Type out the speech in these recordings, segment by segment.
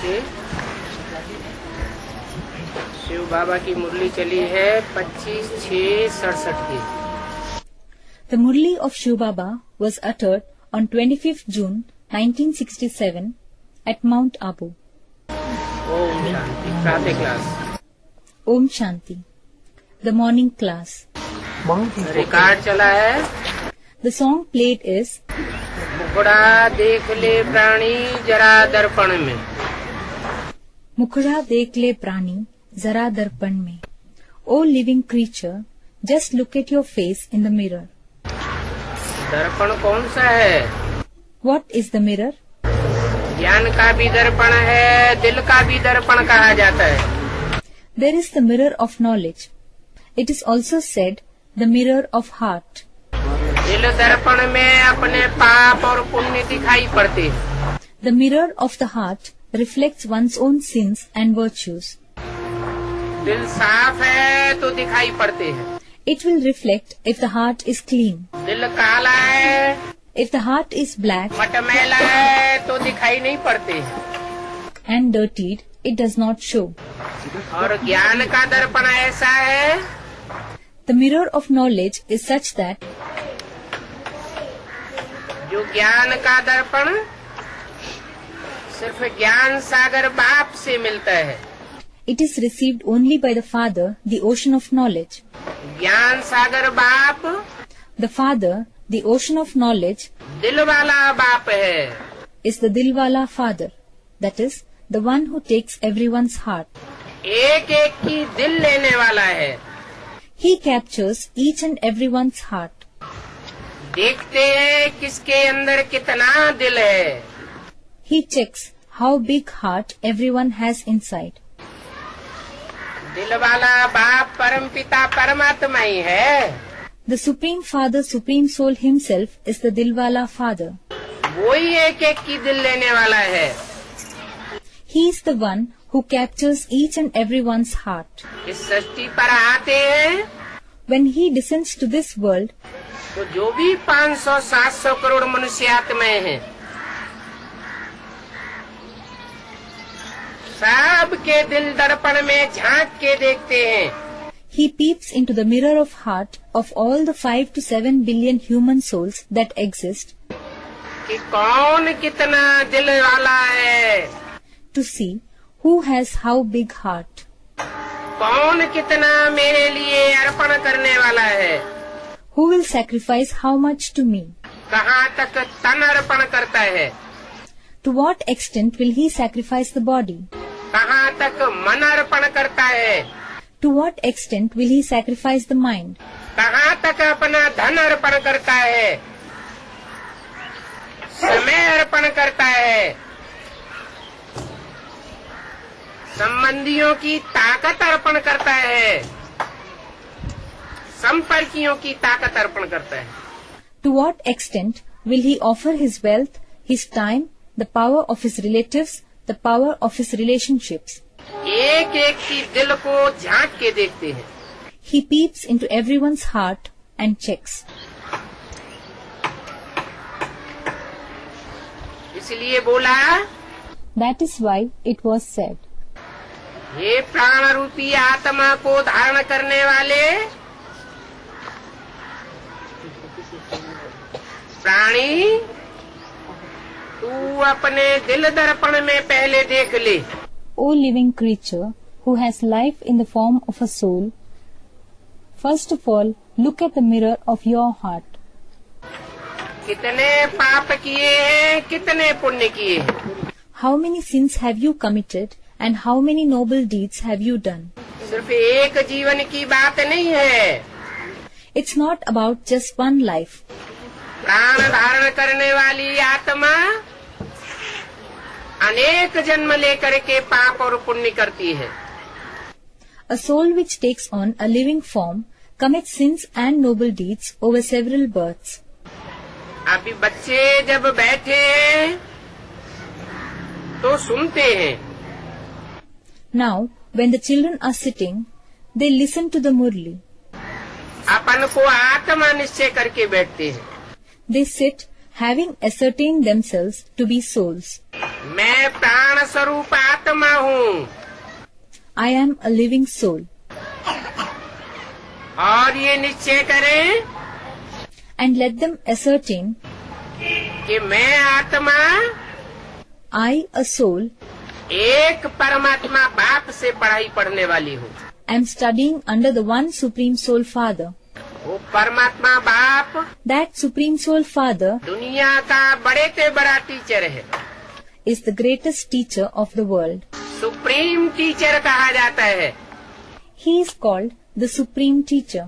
से शिव बाबा की मुरली चली है 25/6/67 की। The Murli of Shiv Baba was uttered on 25th June 1967 at Mount Abu. Om Shanti. प्रातः class. Om Shanti. The morning class. Record चला है। The song played is मुखड़ा देख ले प्राणी जरा दर्पण में। मुखड़ा देख ले प्राणी जरा दर्पण में। O living creature, just look at your face in the mirror. दर्पण कौन सा है? What is the mirror? ज्ञान का भी दर्पण है, दिल का भी दर्पण कहा जाता है। There is the mirror of knowledge. It is also said the mirror of heart. दिल दर्पण में अपने पाप और पुण्य दिखाई पड़ते हैं। The mirror of the heart reflects one's own sins and virtues. दिल साफ है तो दिखाई पड़ते हैं। It will reflect if the heart is clean. दिल काला है, If the heart is black मटमैला है तो दिखाई नहीं पड़ते हैं। and dirtied, it does not show. और ज्ञान का दर्पण ऐसा है, The mirror of knowledge is such that जो ज्ञान का दर्पण सिर्फ ज्ञान सागर बाप से मिलता है। it is received only by the Father, the ocean of knowledge. ज्ञान सागर बाप The Father, the ocean of knowledge, दिल वाला बाप है। is the Dilwala Father, that is, the one who takes everyone's heart. एक एक की दिल लेने वाला है। He captures each and everyone's heart. देखते हैं किसके अंदर कितना दिल है। He checks how big heart everyone has inside. दिल वाला बाप परमपिता परमात्मा ही है। The Supreme Father, Supreme Soul himself is the Dilwala Father. वो ही एक एक की दिल लेने वाला है। He is the one who captures each and everyone's heart. इस सृष्टि पर आते हैं When he descends to this world, तो जो भी 500-700 करोड़ मनुष्य आत्माएं हैं, सबके दिल दर्पण में झांक के देखते हैं he peeps into the mirror of heart of all the 5 to 7 billion human souls that exist कि कौन कितना दिल वाला है, to see who has how big heart, कौन कितना मेरे लिए अर्पण करने वाला है, who will sacrifice how much to me, कहाँ तक तन अर्पण करता है, to what extent will he sacrifice the body, कहाँ तक मन अर्पण करता है, to what extent will he sacrifice the mind, कहाँ तक अपना धन अर्पण करता है, समय अर्पण करता है, संबंधियों की ताकत अर्पण करता है, संपर्कियों की ताकत अर्पण करता है। to what extent will he offer his wealth, his time, the power of his relatives, the power of his relationships. एक एक की दिल को झांक के देखते हैं। He peeps into everyone's heart and checks. इसलिए बोला, That is why it was said, हे प्राण रूपी आत्मा को धारण करने वाले प्राणी, तू अपने दिल दर्पण में पहले देख ले। O living creature who has life in the form of a soul, first of all, look at the mirror of your heart. कितने पाप किए हैं, कितने पुण्य किए हैं। How many sins have you committed and how many noble deeds have you done? सिर्फ एक जीवन की बात नहीं है। It's not about just one life. प्राण धारण करने वाली आत्मा अनेक जन्म लेकर के पाप और पुण्य करती है। A soul which takes on a living form commits sins and noble deeds over several births. अभी बच्चे जब बैठे हैं तो सुनते हैं। Now, when the children are sitting, they listen to the Murli. अपन को आत्मा निश्चय करके बैठते हैं। They sit having ascertained themselves to be souls. मैं प्राण स्वरूप आत्मा आत्मा हूँ। I am a living soul. और ये निश्चय करें And let them ascertain, कि मैं आत्मा I, a soul, एक परमात्मा बाप से पढ़ाई पढ़ने वाली हूँ। am studying under the one Supreme Soul Father. वो परमात्मा बाप That Supreme Soul Father दुनिया का बड़े से बड़ा टीचर है, is the greatest teacher of the world. Supreme teacher कहा जाता है। He is called the Supreme Teacher.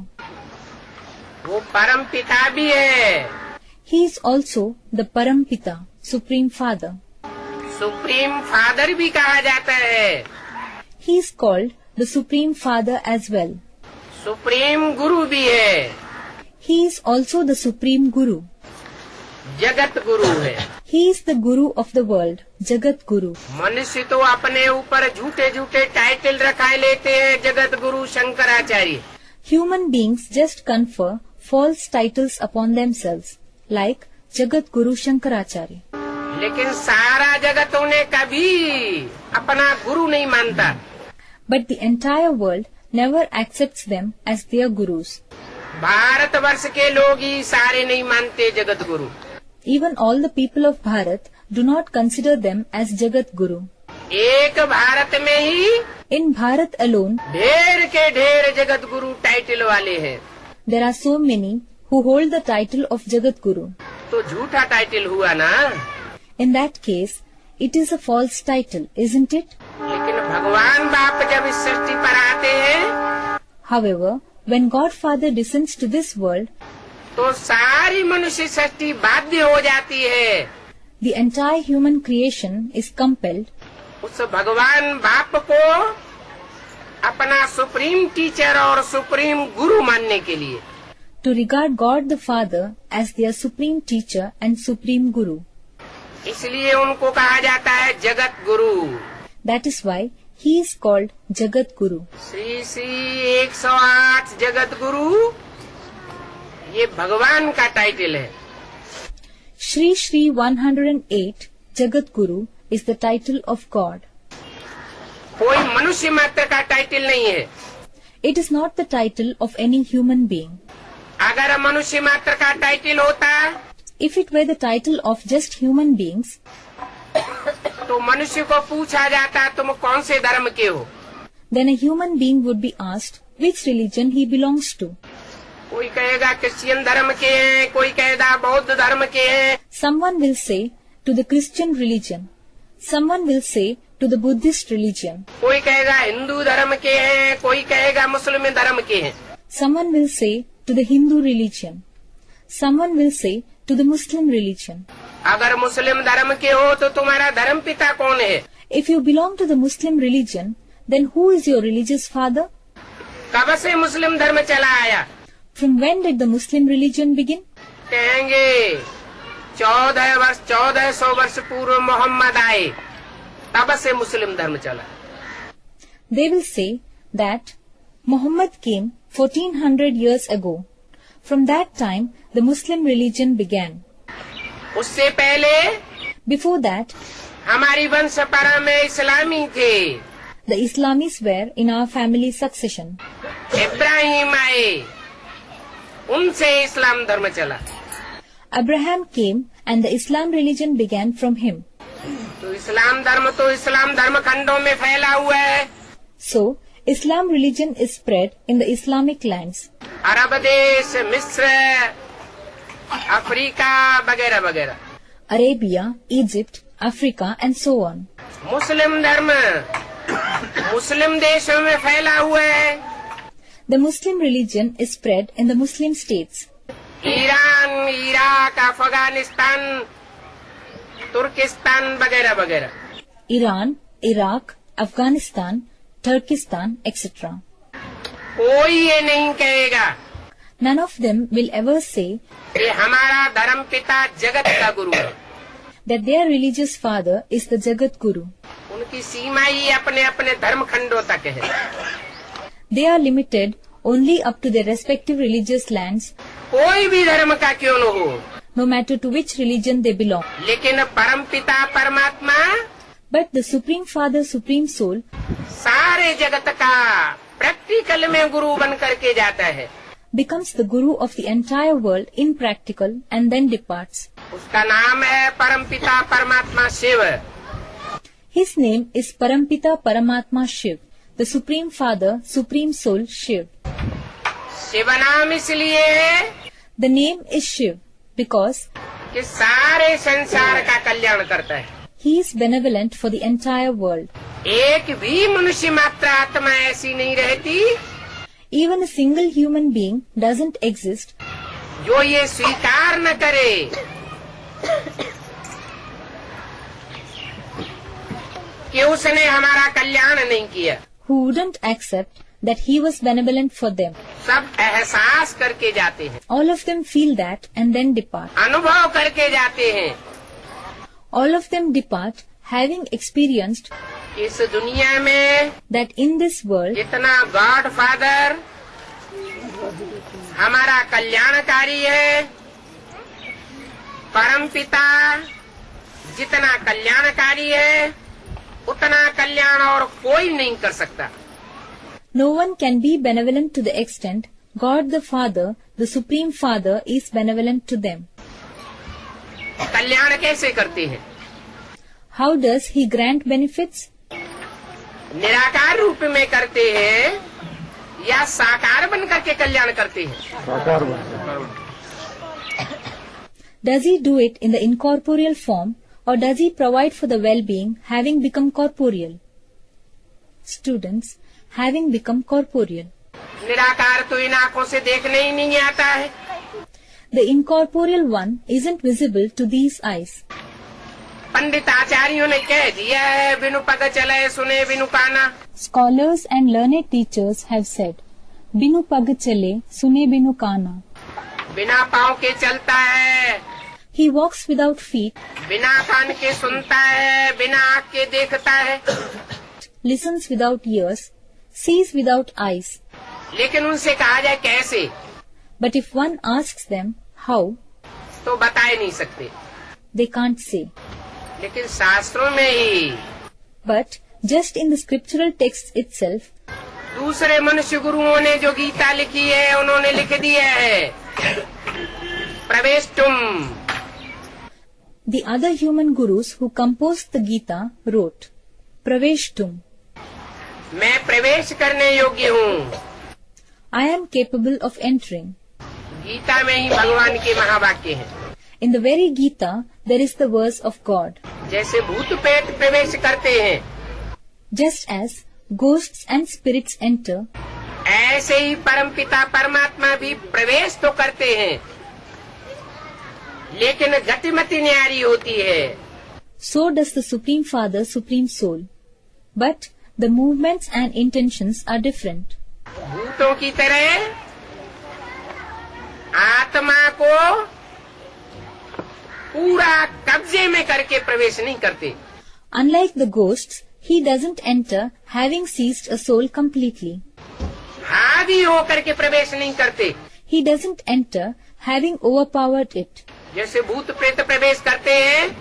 वो परम पिता भी है, He is also the Parampita, Supreme Father. Supreme father भी कहा जाता है, He is called the Supreme Father as well. Supreme गुरु भी है, He is also the Supreme Guru. Jagat Guru है। He is the Guru of the world, Jagat Guru. मनुष्य तो अपने ऊपर झूठे झूठे टाइटल रखाए लेते हैं, Jagat Guru Shankaracharya. Human beings just confer false titles upon themselves, like Jagat Guru Shankaracharya. लेकिन सारा जगत उन्हें कभी अपना गुरु नहीं मानता। But the entire world never accepts them as their gurus. Bharatvarsh के लोग ही सारे नहीं मानते Jagat Guru. Even all the people of Bharat do not consider them as Jagat Guru. एक भारत में ही In Bharat alone, ढेर के ढेर जगत गुरु टाइटल वाले हैं, there are so many who hold the title of Jagat Guru. तो झूठा टाइटल हुआ ना। In that case, it is a false title, isn't it? लेकिन भगवान बाप जब इस सृष्टि पर आते हैं However, when Godfather descends to this world, तो सारी मनुष्य सृष्टि बाध्य हो जाती है the entire human creation is compelled उस भगवान बाप को अपना सुप्रीम टीचर और सुप्रीम गुरु मानने के लिए। to regard God the Father as their supreme teacher and supreme guru. इसलिए उनको कहा जाता है Jagat Guru. That is why he is called Jagat Guru. Shri Shri 108 Jagat Guru ये भगवान का टाइटल है। Shri Shri 108 Jagat Guru is the title of God. कोई मनुष्य मात्र का टाइटल नहीं है। It is not the title of any human being. अगर मनुष्य मात्र का टाइटल होता If it were the title of just human beings, तो मनुष्य को पूछा जाता तुम कौन से धर्म के हो। then a human being would be asked which religion he belongs to. कोई कहेगा क्रिश्चियन धर्म के हैं, कोई कहेगा बौद्ध धर्म के हैं, Someone will say to the Christian religion. Someone will say to the Buddhist religion. कोई कहेगा हिंदू धर्म के हैं, कोई कहेगा मुस्लिम धर्म के हैं। Someone will say to the Hindu religion. Someone will say to the Muslim religion. अगर मुस्लिम धर्म के हो तो तुम्हारा धर्म पिता कौन है? If you belong to the Muslim religion, then who is your religious father? कब से मुस्लिम धर्म चला आया? From when did the Muslim religion begin? कहेंगे 1400 वर्ष पूर्व मोहम्मद आए, तब से मुस्लिम धर्म चला। They will say that Muhammad came 1400 years ago. From that time, the Muslim religion began. उससे पहले Before that, हमारी वंश परंपरा में इस्लामी थे। the Islamis were in our family succession. Ibrahim आए, उनसे इस्लाम धर्म चला। Abraham came and the Islam religion began from him. तो इस्लाम धर्म खंडों में फैला हुआ है। So, Islam religion is spread in the Islamic lands. अरब देश, मिस्र, अफ्रीका वगैरह वगैरह। Arabia, Egypt, Africa and so on. मुस्लिम धर्म मुस्लिम देशों में फैला हुआ है। The Muslim religion is spread in the Muslim states. Iran, Iraq, Afghanistan, तुर्किस्तान वगैरह वगैरह। Iran, Iraq, Afghanistan, Turkestan, etc. कोई ये नहीं कहेगा None of them will ever say कि हमारा धर्म पिता जगत का गुरु है। that their religious father is the Jagat Guru. उनकी सीमा ही अपने अपने धर्म खंडों तक है। They are limited only up to their respective religious lands, कोई भी धर्म का क्यों न हो, no matter to which religion they belong. लेकिन परम पिता परमात्मा But the Supreme Father, Supreme Soul, सारे जगत का प्रैक्टिकल में गुरु बन करके जाता है। becomes the Guru of the entire world in practical and then departs. उसका नाम है परमपिता परमात्मा Shiv. His name is Parampita Paramatma Shiv, the Supreme Father, Supreme Soul Shiv. Shiv नाम इसलिए है The name is Shiv because कि सारे संसार का कल्याण करता है। he is benevolent for the entire world. एक भी मनुष्य मात्र आत्मा ऐसी नहीं रहती Even a single human being doesn't exist जो ये स्वीकार न करे कि उसने हमारा कल्याण नहीं किया। who wouldn't accept that he was benevolent for them. सब एहसास करके जाते हैं, All of them feel that and then depart. अनुभव करके जाते हैं। All of them depart having experienced इस दुनिया में that in this world जितना गॉड फादर हमारा कल्याणकारी है, परम पिता जितना कल्याणकारी है उतना कल्याण और कोई नहीं कर सकता। no one can be benevolent to the extent God the Father, the Supreme Father, is benevolent to them. कल्याण कैसे करते हैं? How does he grant benefits? निराकार रूप में करते हैं या साकार बन करके कल्याण करते हैं? Does he do it in the incorporeal form or does he provide for the well-being having become corporeal? Students, having become corporeal. निराकार तो इन आंखों से देखने ही नहीं आता है। The incorporeal one isn't visible to these eyes. पंडित आचार्यों ने कह दिया है, बिनु पग चले सुने बिनु काना। Scholars and learned teachers have said, "Binu pag chale, sune binu kana." बिना पाँव के चलता है, He walks without feet, बिना कान के सुनता है, बिना आँख के देखता है। listens without ears, sees without eyes. लेकिन उनसे कहा जाए कैसे, But if one asks them how, तो बता ही नहीं सकते। they can't say. लेकिन शास्त्रों में ही But just in the scriptural text itself, दूसरे मनुष्य गुरुओं ने जो गीता लिखी है उन्होंने लिख दिया है, प्रवेश तुम। the other human gurus who composed the Gita wrote, Praveshtum, मैं प्रवेश करने योग्य हूँ। I am capable of entering. Gita में ही भगवान के महावाक्य हैं। In the very Gita, there is the verse of God. जैसे भूत प्रेत प्रवेश करते हैं, Just as ghosts and spirits enter, ऐसे ही परमपिता परमात्मा भी प्रवेश तो करते हैं, लेकिन गतिमति न्यारी होती है। so does the Supreme Father, Supreme Soul. But the movements and intentions are different. भूतों की तरह आत्मा को पूरा कब्जे में करके प्रवेश नहीं करते। Unlike the ghosts, he doesn't enter having seized a soul completely. हावी होकर के प्रवेश नहीं करते। He doesn't enter having overpowered it. जैसे भूत प्रेत प्रवेश करते हैं,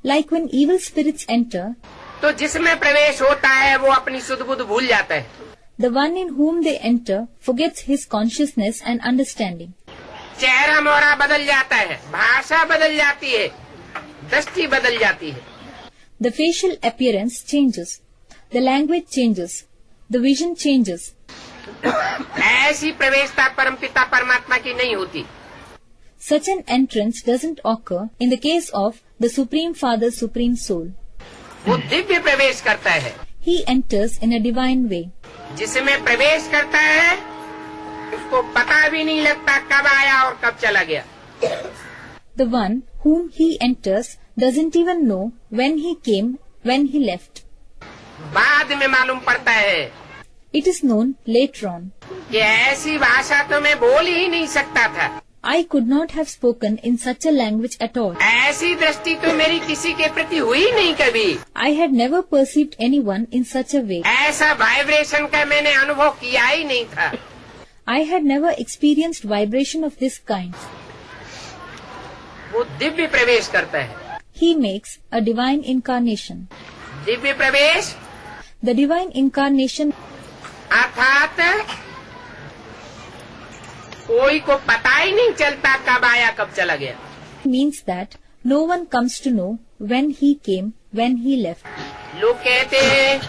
Like when evil spirits enter, तो जिसमें प्रवेश होता है वो अपनी सुध बुध भूल जाता है। the one in whom they enter forgets his consciousness and understanding. चेहरा मोहरा बदल जाता है, भाषा बदल जाती है, दृष्टि बदल जाती है। The facial appearance changes. The language changes. The vision changes. ऐसी प्रवेशता परमपिता परमात्मा की नहीं होती। Such an entrance doesn't occur in the case of the Supreme Father, Supreme Soul. वो दिव्य प्रवेश करता है। He enters in a divine way. जिसमें प्रवेश करता है उसको पता भी नहीं लगता कब आया और कब चला गया। The one whom he enters doesn't even know when he came, when he left. बाद में मालूम पड़ता है It is known later on. कि ऐसी भाषा तो मैं बोल ही नहीं सकता था, I could not have spoken in such a language at all. ऐसी दृष्टि तो मेरी किसी के प्रति हुई नहीं कभी, I had never perceived anyone in such a way. ऐसा वाइब्रेशन का मैंने अनुभव किया ही नहीं था। I had never experienced vibration of this kind. वो दिव्य प्रवेश करता है। He makes a divine incarnation. Divya प्रवेश The divine incarnation अर्थात कोई को पता ही नहीं चलता कब आया कब चला गया। means that no one comes to know when he came, when he left. लोग कहते हैं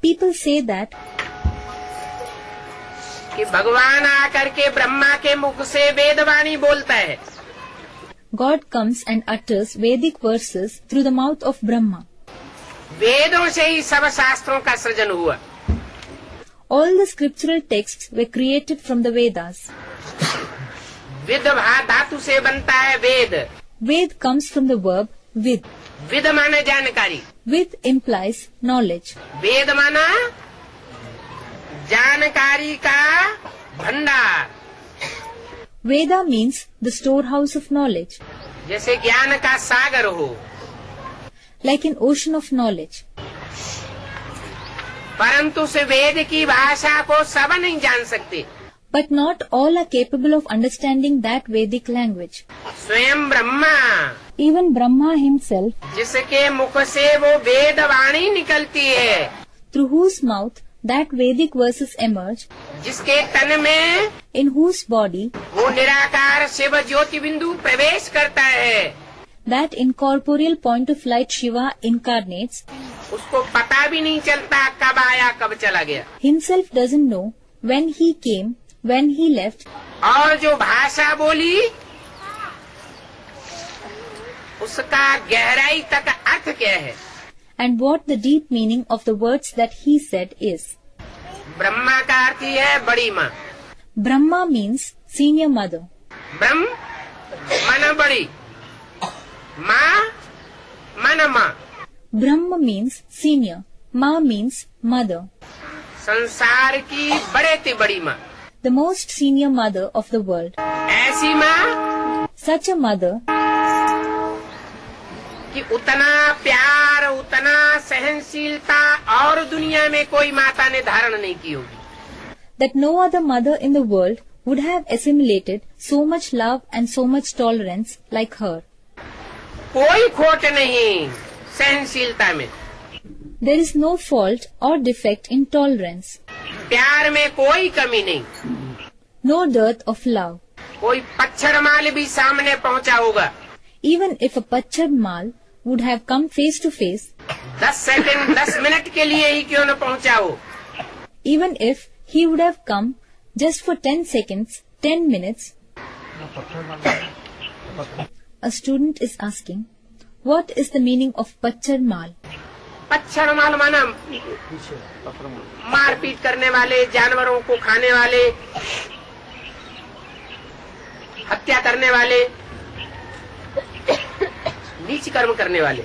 People say that कि भगवान आकर के ब्रह्मा के मुख से वेदवाणी बोलता है। God comes and utters Vedic verses through the mouth of Brahma. वेदों से ही सब शास्त्रों का सृजन हुआ। All the scriptural texts were created from the Vedas. With धातु से बनता है वेद। Ved comes from the verb vid. With माने जानकारी, Vid implies knowledge. वेद माना जानकारी का भंडार। Veda means the storehouse of knowledge, जैसे ज्ञान का सागर हो। like an ocean of knowledge. परंतु उस वेद की भाषा को सब नहीं जान सकते। But not all are capable of understanding that Vedic language. स्वयं ब्रह्मा, Even Brahma himself, जिसके मुख से वो वेदवाणी निकलती है, through whose mouth that Vedic verses emerge, जिसके तन में in whose body वो निराकार शिव ज्योति बिंदु प्रवेश करता है, that incorporeal point of light Shiva incarnates, उसको पता भी नहीं चलता कब आया कब चला गया। himself doesn't know when he came, when he left, और जो भाषा बोली उसका गहराई तक अर्थ क्या है। and what the deep meaning of the words that he said is. Brahma का अर्थ ही है बड़ी माँ। Brahma means senior mother. ब्रह्म मन बड़ी, माँ मन माँ। Brahma means senior. Ma means mother. संसार की बड़े से बड़ी माँ। The most senior mother of the world. ऐसी माँ Such a mother कि उतना प्यार, उतना सहनशीलता और दुनिया में कोई माता ने धारण नहीं की होगी। that no other mother in the world would have assimilated so much love and so much tolerance like her. कोई खोट नहीं सहनशीलता में, There is no fault or defect in tolerance, प्यार में कोई कमी नहीं। no dearth of love. कोई पच्छड़ माल भी सामने पहुंचा होगा, Even if a Pachad Mal would have come face to face, 10 second 10 minute के लिए ही क्यों न पहुंचा हो, even if he would have come just for 10 seconds, 10 minutes. A student is asking, what is the meaning of Pachad Mal? पच्छड़ माल माना मारपीट करने वाले, जानवरों को खाने वाले, हत्या करने वाले, नीच कर्म करने वाले।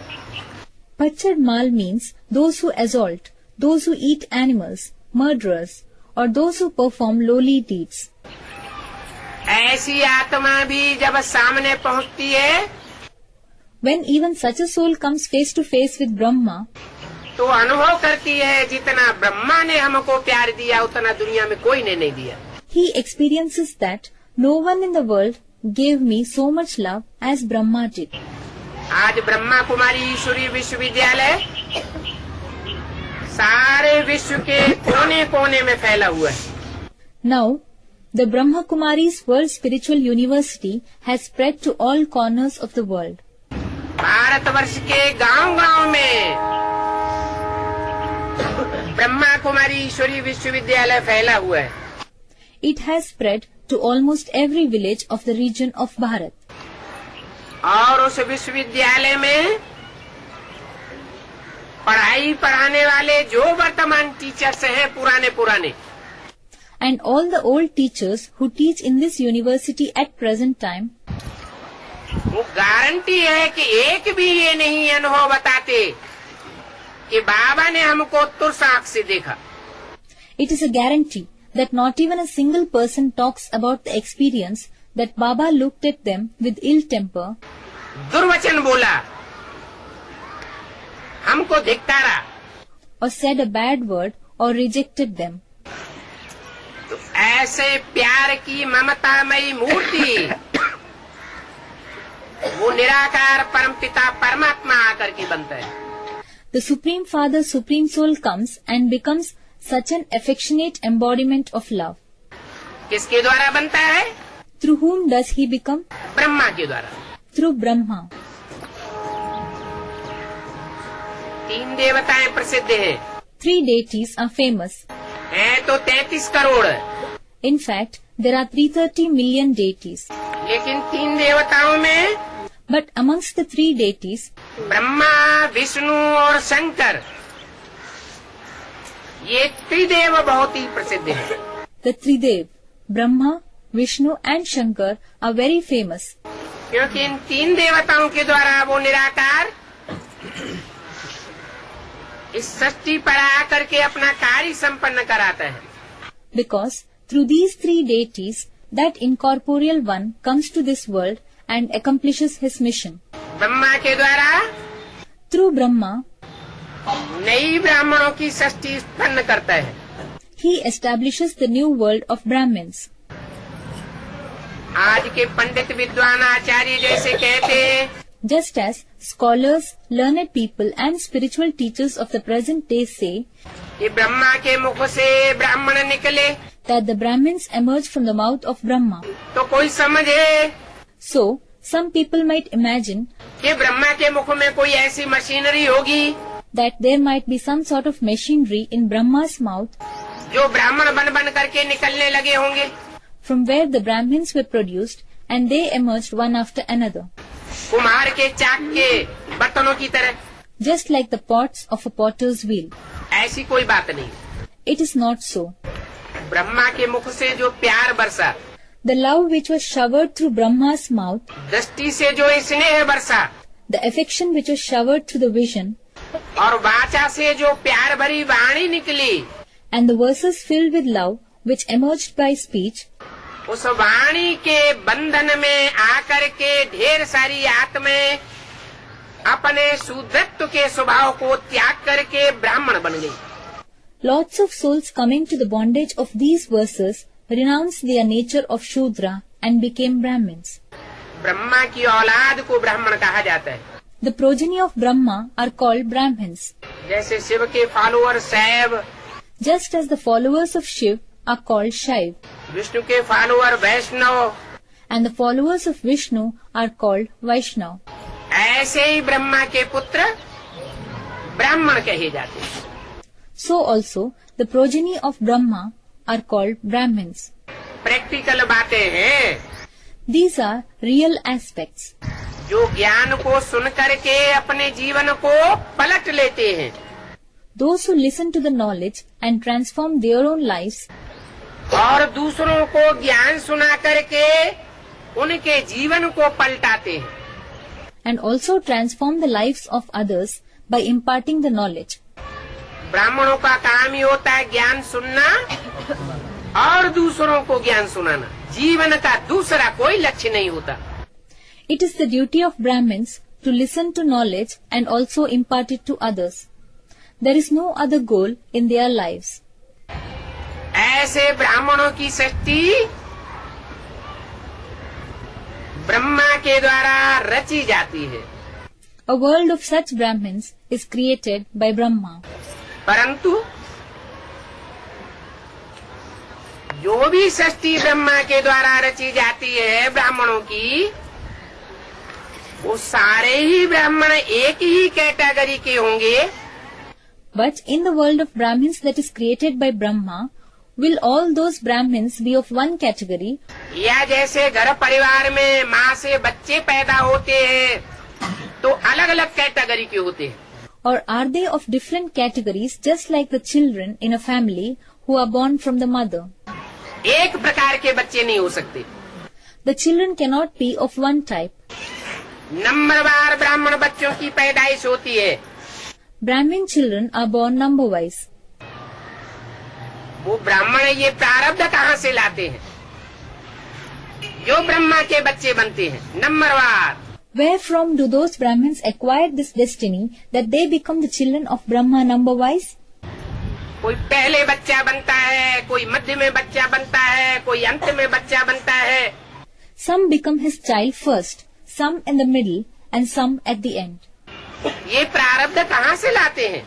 Pachad Mal means those who assault, those who eat animals, murderers, or those who perform lowly deeds. ऐसी आत्मा भी जब सामने पहुंचती है When even such a soul comes face to face with Brahma, तो अनुभव करती है जितना ब्रह्मा ने हमको प्यार दिया उतना दुनिया में कोई ने नहीं दिया। he experiences that no one in the world gave me so much love as Brahma did. आज ब्रह्मा कुमारी ईश्वरीय विश्वविद्यालय सारे विश्व के कोने कोने में फैला हुआ है। Now, the Brahma Kumari's World Spiritual University has spread to all corners of the world. Bharatvarsh के गांव-गांव में ब्रह्मा कुमारी ईश्वरीय विश्वविद्यालय फैला हुआ है। It has spread to almost every village of the region of Bharat. और उस विश्वविद्यालय में पढ़ाई पढ़ाने वाले जो वर्तमान टीचर्स हैं पुराने, And all the old teachers who teach in this university at present time, वो गारंटी है कि एक भी ये नहीं अनुभव बताते कि बाबा ने हमको तुर्स आंख से देखा। it is a guarantee that not even a single person talks about the experience that Baba looked at them with ill temper, दुर्वचन बोला, हमको धिक्कारा, or said a bad word or rejected them. तो ऐसे प्यार की ममतामयी मूर्ति वो निराकार परमपिता परमात्मा आकर के बनता है। The Supreme Father, Supreme Soul comes and becomes such an affectionate embodiment of love. किसके द्वारा बनता है? Through whom does he become? Brahma के द्वारा। Through Brahma. 3 देवताएं प्रसिद्ध हैं। 3 deities are famous. हैं तो 33 crore, In fact, there are 330 million deities. लेकिन 3 देवताओं में But amongst the 3 deities, Brahma, Vishnu और शंकर, ये त्रिदेव बहुत ही प्रसिद्ध है। the Tridev, Brahma, Vishnu and Shankar are very famous. क्योंकि इन 3 देवताओं के द्वारा वो निराकार इस सृष्टि पर आकर के अपना कार्य संपन्न कराता है। Because through these 3 deities, that incorporeal one comes to this world and accomplishes his mission. Brahma के द्वारा Through Brahma, नई ब्राह्मणों की सृष्टि उत्पन्न करता है। he establishes the new world of Brahmins. आज के पंडित विद्वान आचार्य जैसे कहते हैं, Just as scholars, learned people and spiritual teachers of the present day say कि ब्रह्मा के मुख से ब्राह्मण निकले, that the Brahmins emerge from the mouth of Brahma. तो कोई समझे So, some people might imagine कि ब्रह्मा के मुख में कोई ऐसी मशीनरी होगी that there might be some sort of machinery in Brahma's mouth जो ब्राह्मण बन बन करके निकलने लगे होंगे, from where the Brahmins were produced and they emerged one after another, कुम्हार के चाक के बर्तनों की तरह। just like the pots of a potter's wheel. ऐसी कोई बात नहीं। It is not so. Brahma के मुख से जो प्यार बरसा, The love which was showered through Brahma's mouth, दृष्टि से जो स्नेह बरसा the affection which was showered through the vision, और वाचा से जो प्यार भरी वाणी निकली, and the verses filled with love which emerged by speech, उस वाणी के बंधन में आकर के ढेर सारी आत्माएं अपने शूद्रत्व के स्वभाव को त्याग करके ब्राह्मण बन गई। lots of souls coming to the bondage of these verses renounced their nature of Shudra and became Brahmins. Brahma की औलाद को ब्राह्मण कहा जाता है। The progeny of Brahma are called Brahmins, जैसे शिव के फॉलोअर शैव, just as the followers of Shiv are called Shaiv, Vishnu के follower Vaishnav, and the followers of Vishnu are called Vaishnav. ऐसे ही ब्रह्मा के पुत्र ब्राह्मण कहे जाते हैं। So also the progeny of Brahma are called Brahmins. Practical बातें हैं These are real aspects. जो ज्ञान को सुन करके अपने जीवन को पलट लेते हैं Those who listen to the knowledge and transform their own lives और दूसरों को ज्ञान सुना करके उनके जीवन को पलटाते हैं। and also transform the lives of others by imparting the knowledge. ब्राह्मणों का काम ही होता है ज्ञान सुनना और दूसरों को ज्ञान सुनाना। जीवन का दूसरा कोई लक्ष्य नहीं होता। It is the duty of Brahmins to listen to knowledge and also impart it to others. There is no other goal in their lives. ऐसे ब्राह्मणों की सृष्टि ब्रह्मा के द्वारा रची जाती है, A world of such Brahmins is created by Brahma. परंतु जो भी सृष्टि ब्रह्मा के द्वारा रची जाती है ब्राह्मणों की, वो सारे ही ब्राह्मण एक ही कैटेगरी के होंगे। But in the world of Brahmins that is created by Brahma, will all those Brahmins be of one category? या जैसे घर परिवार में माँ से बच्चे पैदा होते हैं तो अलग अलग कैटेगरी के होते हैं, Or are they of different categories just like the children in a family who are born from the mother? एक प्रकार के बच्चे नहीं हो सकते। The children cannot be of one type. नंबरवार ब्राह्मण बच्चों की पैदाइश होती है। Brahmin children are born number-wise. वो ब्राह्मण ये प्रारब्ध कहाँ से लाते हैं जो ब्रह्मा के बच्चे बनते हैं? नंबरवार। Wherefrom do those Brahmins acquire this destiny that they become the children of Brahma number-wise? कोई पहले बच्चा बनता है, कोई मध्य में बच्चा बनता है, कोई अंत में बच्चा बनता है। Some become his child first, some in the middle, and some at the end. ये प्रारब्ध कहाँ से लाते हैं?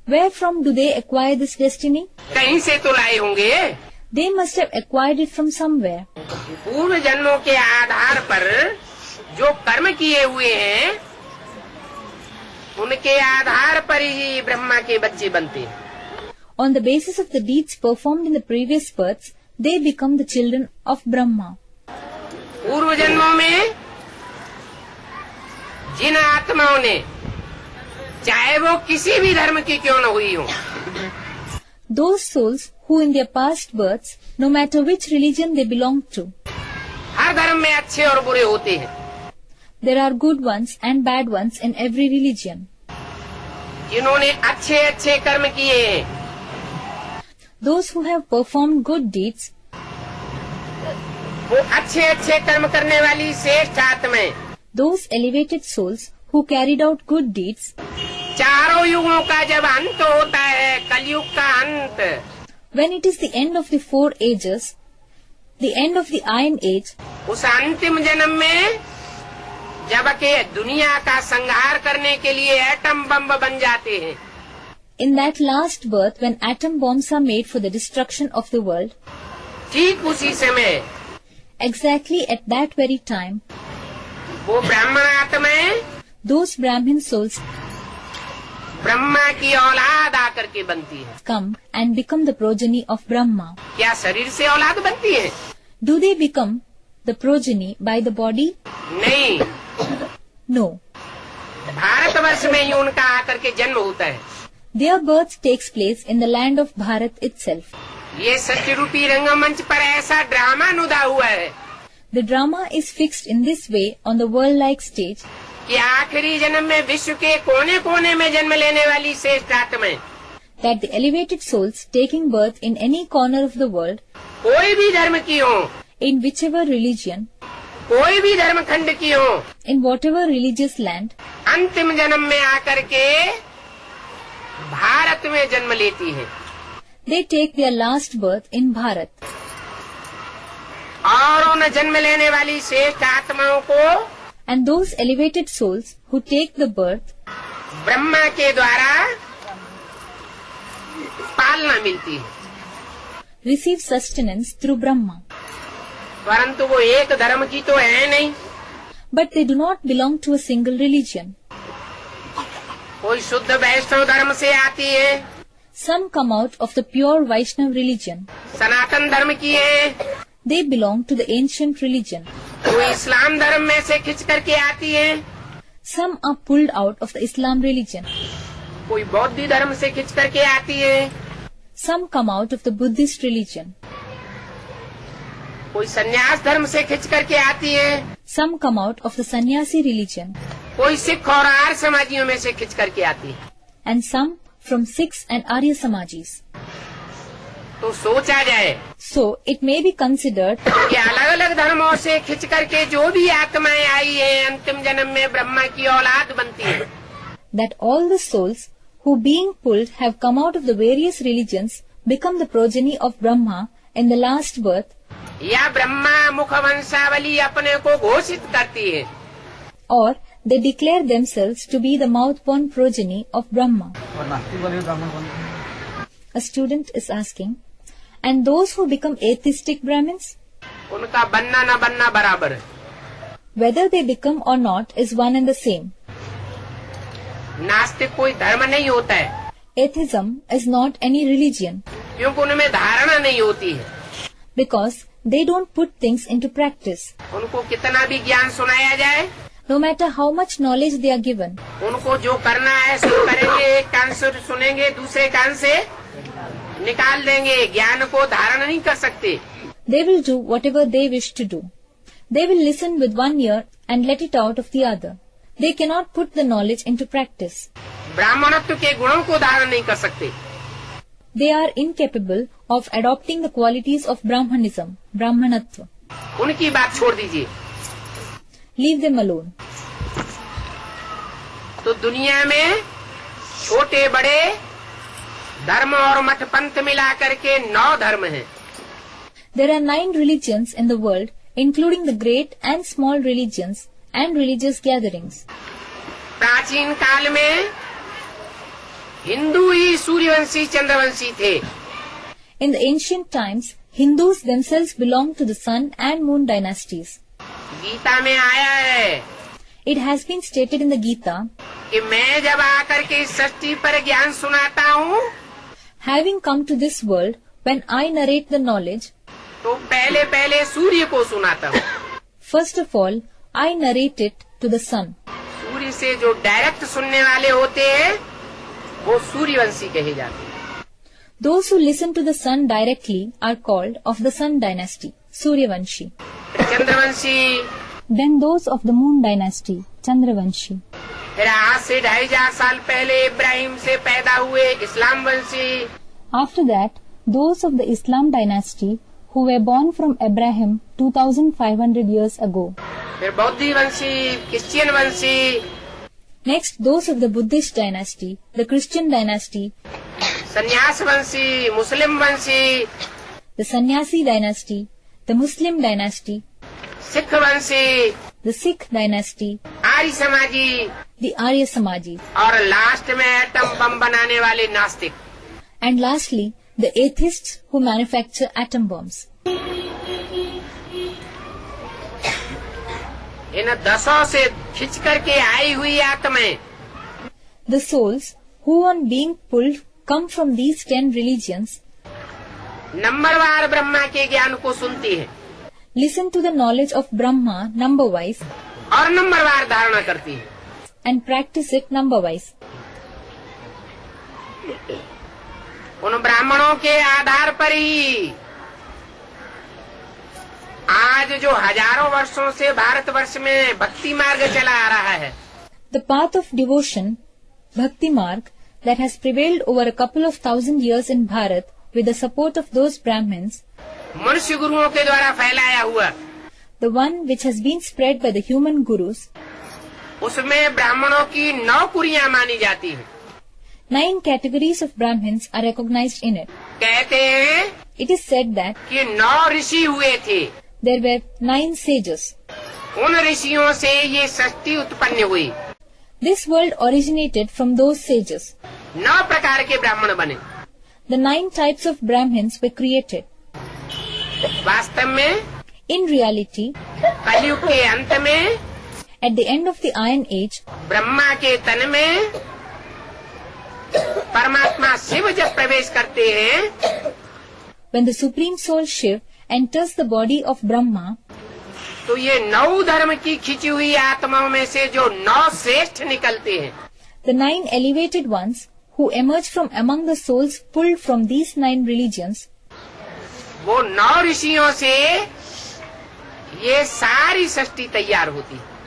Where from do they acquire this destiny? कहीं से तो लाए होंगे। They must have acquired it from somewhere. पूर्व जन्मों के आधार पर जो कर्म किए हुए हैं, उनके आधार पर ही ब्रह्मा के बच्चे बनते हैं। On the basis of the deeds performed in the previous births, they become the children of Brahma. पूर्व जन्मों में जिन आत्माओं ने, चाहे वो किसी भी धर्म की क्यों न हुई हो, Those souls who in their past births, no matter which religion they belong to, हर धर्म में अच्छे और बुरे होते हैं। there are good ones and bad ones in every religion. जिन्होंने अच्छे अच्छे कर्म किए हैं, Those who have performed good deeds, वो अच्छे अच्छे कर्म करने वाली श्रेष्ठ आत्माएं, those elevated souls who carried out good deeds, चारों युगों का जब अंत होता है, कलयुग का अंत, when it is the end of the 4 ages, the end of the Iron Age, उस अंतिम जन्म में जब के दुनिया का संहार करने के लिए एटम बम बन जाते हैं, in that last birth when atom bombs are made for the destruction of the world, ठीक उसी समय exactly at that very time, वो ब्राह्मण आत्माएं those Brahmin souls ब्रह्मा की औलाद आकर के बनती है। come and become the progeny of Brahma. क्या शरीर से औलाद बनती है? Do they become the progeny by the body? नहीं, No. भारतवर्ष में ही उनका आकर के जन्म होता है। Their birth takes place in the land of Bharat itself. ये सत्य रूपी रंगमंच पर ऐसा ड्रामा नुदा हुआ है The drama is fixed in this way on the world-like stage कि आखिरी जन्म में विश्व के कोने कोने में जन्म लेने वाली श्रेष्ठ आत्माएं, that the elevated souls taking birth in any corner of the world, कोई भी धर्म की हो, in whichever religion, कोई भी धर्म खंड की हो, in whatever religious land, अंतिम जन्म में आकर के भारत में जन्म लेती है they take their last birth in Bharat. और उन जन्म लेने वाली श्रेष्ठ आत्माओं को And those elevated souls who take the birth, Brahma के द्वारा पालना मिलती है, receive sustenance through Brahma. परंतु वो एक धर्म की तो है नहीं। But they do not belong to a single religion. कोई शुद्ध वैष्णव धर्म से आती है, Some come out of the pure Vaishnav religion. सनातन धर्म की है, They belong to the ancient religion. कोई इस्लाम धर्म में से खिंच करके आती है, Some are pulled out of the Islam religion. कोई बौद्ध धर्म से खिंच करके आती है, Some come out of the Buddhist religion. कोई संन्यास धर्म से खिंच करके आती है, Some come out of the sannyasi religion. कोई सिख और आर्य समाजियों में से खिंच करके आती है। And some from Sikhs and Arya Samajis. तो सोचा जाए So it may be considered कि अलग अलग धर्मों से खिंच करके जो भी आत्माएं आई हैं, अंतिम जन्म में ब्रह्मा की औलाद बनती है। that all the souls who being pulled have come out of the various religions become the progeny of Brahma in the last birth, या ब्रह्मा मुख वंशावली अपने को घोषित करती है, or they declare themselves to be the mouth-born progeny of Brahma. A student is asking, and those who become atheistic Brahmins, उनका बनना न बनना बराबर है। whether they become or not is one and the same. नास्तिक कोई धर्म नहीं होता है, Atheism is not any religion क्योंकि उनमें धारणा नहीं होती है। because they don't put things into practice. उनको कितना भी ज्ञान सुनाया जाए, No matter how much knowledge they are given, उनको जो करना है सो करेंगे, एक कान से सुनेंगे, दूसरे कान से निकाल देंगे, ज्ञान को धारण नहीं कर सकते। they will do whatever they wish to do. They will listen with one ear and let it out of the other. They cannot put the knowledge into practice. ब्राह्मणत्व के गुणों को धारण नहीं कर सकते। They are incapable of adopting the qualities of Brahmanism, Brahmanatva. उनकी बात छोड़ दीजिए। Leave them alone. तो दुनिया में छोटे बड़े धर्म और मठ पंथ मिला करके 9 धर्म हैं। There are 9 religions in the world, including the great and small religions and religious gatherings. प्राचीन काल में हिंदू ही सूर्यवंशी चंद्रवंशी थे। In the ancient times, Hindus themselves belonged to the sun and moon dynasties. Gita में आया है It has been stated in the Gita, कि मैं जब आकर के इस सृष्टि पर ज्ञान सुनाता हूँ having come to this world, when I narrate the knowledge, तो पहले पहले सूर्य को सुनाता हूँ। first of all, I narrate it to the sun. सूर्य से जो डायरेक्ट सुनने वाले होते हैं वो सूर्यवंशी कहे जाते हैं। Those who listen to the sun directly are called of the sun dynasty, Suryavanshi. Chandravanshi, Then those of the moon dynasty, Chandravanshi. फिर आज से 2500 साल पहले इब्राहिम से पैदा हुए इस्लाम वंशी, After that, those of the Islam dynasty who were born from Abraham 2500 years ago. फिर बौद्धी वंशी, क्रिश्चियन वंशी, Next, those of the Buddhist dynasty, the Christian dynasty, संन्यास वंशी, मुस्लिम वंशी, the Sannyasi dynasty, the Muslim dynasty, Sikh Banshi, the Sikh dynasty, आर्य समाजी the Arya Samaji, और last में atom bomb बनाने वाले नास्तिक। and lastly, the atheists who manufacture atom bombs. इन 10 से खिंच करके आई हुई आत्माएं The souls who on being pulled come from these 10 religions नंबरवार Brahma के ज्ञान को सुनती है listen to the knowledge of Brahma number wise और नंबरवार धारणा करती है। and practice it number wise. उन ब्राह्मणों के आधार पर ही आज जो हजारों वर्षों से भारतवर्ष में भक्ति मार्ग चला आ रहा है, The path of devotion, Bhakti Marg, that has prevailed over a couple of thousand years in Bharat with the support of those Brahmins, मनुष्य गुरुओं के द्वारा फैलाया हुआ, the one which has been spread by the human gurus, उसमें ब्राह्मणों की 9 कुरियां मानी जाती हैं। 9 categories of Brahmins are recognized in it. कहते हैं It is said that कि 9 ऋषि हुए थे, there were 9 sages. उन ऋषियों से ये सृष्टि उत्पन्न हुई। This world originated from those sages. 9 प्रकार के ब्राह्मण बने। The 9 types of Brahmins were created. वास्तव में In reality, कलयुग के अंत में at the end of the Iron Age, Brahma के तन में परमात्मा शिव जब प्रवेश करते हैं when the Supreme Soul Shiv enters the body of Brahma, तो ये 9 धर्म की खिंची हुई आत्माओं में से जो 9 श्रेष्ठ निकलते हैं, the 9 elevated ones who emerge from among the souls pulled from these 9 religions, वो 9 ऋषियों से ये सारी सृष्टि तैयार होती है।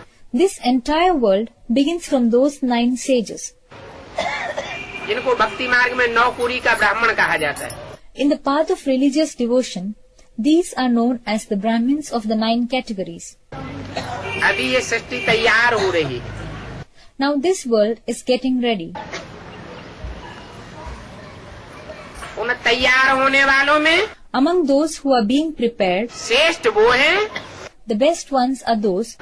this entire world begins from those 9 sages. जिनको भक्ति मार्ग में 9 कुरी का ब्राह्मण कहा जाता है। In the path of religious devotion, these are known as the Brahmins of the 9 categories. अभी ये सृष्टि तैयार हो रही है। Now this world is getting ready. उन तैयार होने वालों में Among those who are being prepared, श्रेष्ठ वो हैं the best ones are those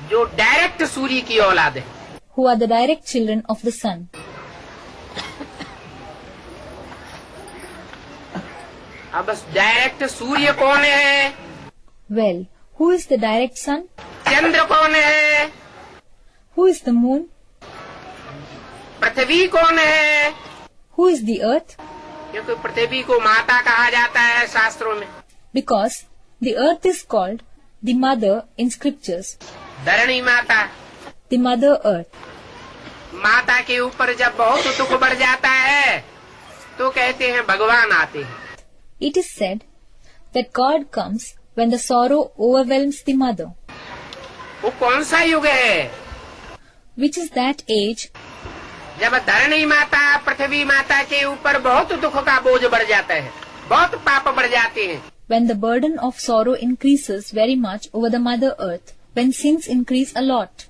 जो डायरेक्ट सूर्य की औलाद है। who are the direct children of the sun. अब बस डायरेक्ट सूर्य कौन है, Well, who is the direct sun? चंद्र कौन है, Who is the moon? पृथ्वी कौन है, Who is the earth? क्योंकि पृथ्वी को माता कहा जाता है शास्त्रों में। Because the earth is called the mother in scriptures, धरणी माता, the mother earth. माता के ऊपर जब बहुत दुख बढ़ जाता है तो कहते हैं भगवान आते हैं। It is said that God comes when the sorrow overwhelms the mother. वो कौन सा युग है Which is that age जब धरणी माता पृथ्वी माता के ऊपर बहुत दुख का बोझ बढ़ जाता है, बहुत पाप बढ़ जाते हैं। when the burden of sorrow increases very much over the mother earth, when sins increase a lot.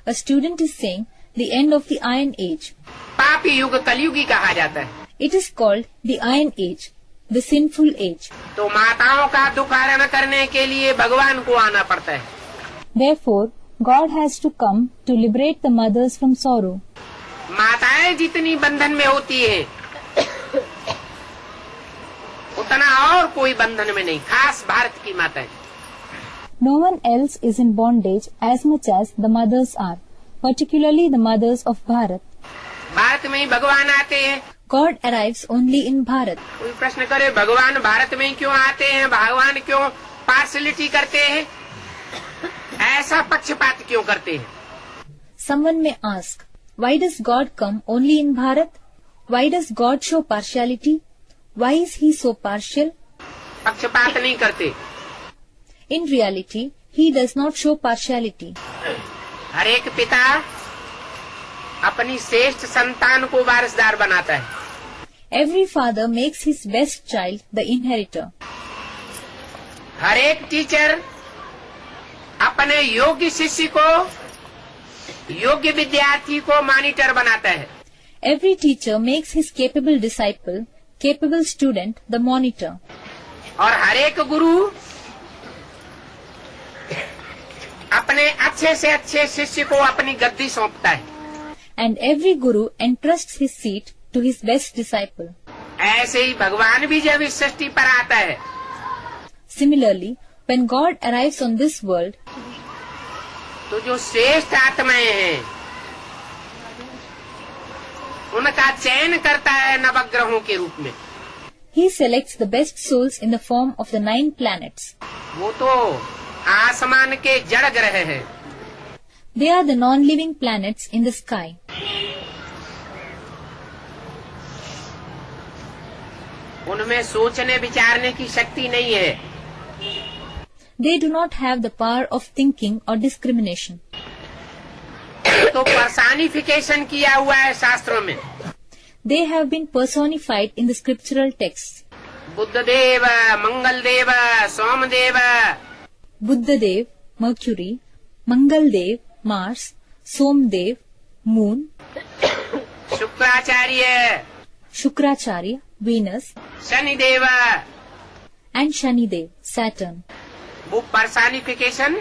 A student is saying the end of the Iron Age. पापी युग कलयुगी कहा जाता है। It is called the Iron Age, the sinful age. तो माताओं का दुख हरण करने के लिए भगवान को आना पड़ता है। Therefore, God has to come to liberate the mothers from sorrow. माताएं जितनी बंधन में होती है उतना और कोई बंधन में नहीं, खास भारत की माताएं। No one else is in bondage as much as the mothers are, particularly the mothers of Bharat. Bharat में ही भगवान आते हैं। God arrives only in Bharat. कोई प्रश्न करे भगवान भारत में ही क्यों आते हैं, भगवान क्यों पार्शलिटी करते हैं, ऐसा पक्षपात क्यों करते हैं? Someone may ask, why does God come only in Bharat? Why does God show partiality? Why is he so partial? पक्षपात नहीं करते। In reality, he does not show partiality. हर एक पिता अपनी श्रेष्ठ संतान को वारिसदार बनाता है। Every father makes his best child the inheritor. हर एक टीचर अपने योग्य शिष्य को, योग्य विद्यार्थी को मॉनिटर बनाता है। Every teacher makes his capable disciple, capable student the monitor. और हर एक गुरु अपने अच्छे से अच्छे शिष्य को अपनी गद्दी सौंपता है। And every guru entrusts his seat to his best disciple. ऐसे ही भगवान भी जब इस सृष्टि पर आता है Similarly, when God arrives on this world, तो जो श्रेष्ठ आत्माएं हैं उनका चयन करता है नवग्रहों के रूप में। he selects the best souls in the form of the 9 planets. वो तो आसमान के जड़ ग्रह हैं। They are the non-living planets in the sky. उनमें सोचने विचारने की शक्ति नहीं है। They do not have the power of thinking or discrimination. तो पर्सानिफिकेशन किया हुआ है शास्त्रों में। They have been personified in the scriptural texts. Buddhadev, Mangaldev, Somdev, Buddhadev, Mercury, Mangaldev, Mars, Somdev, Moon, Shukracharya, Shukracharya, Venus, Shanidev. and Shanidev, Saturn. वो पर्सानिफिकेशन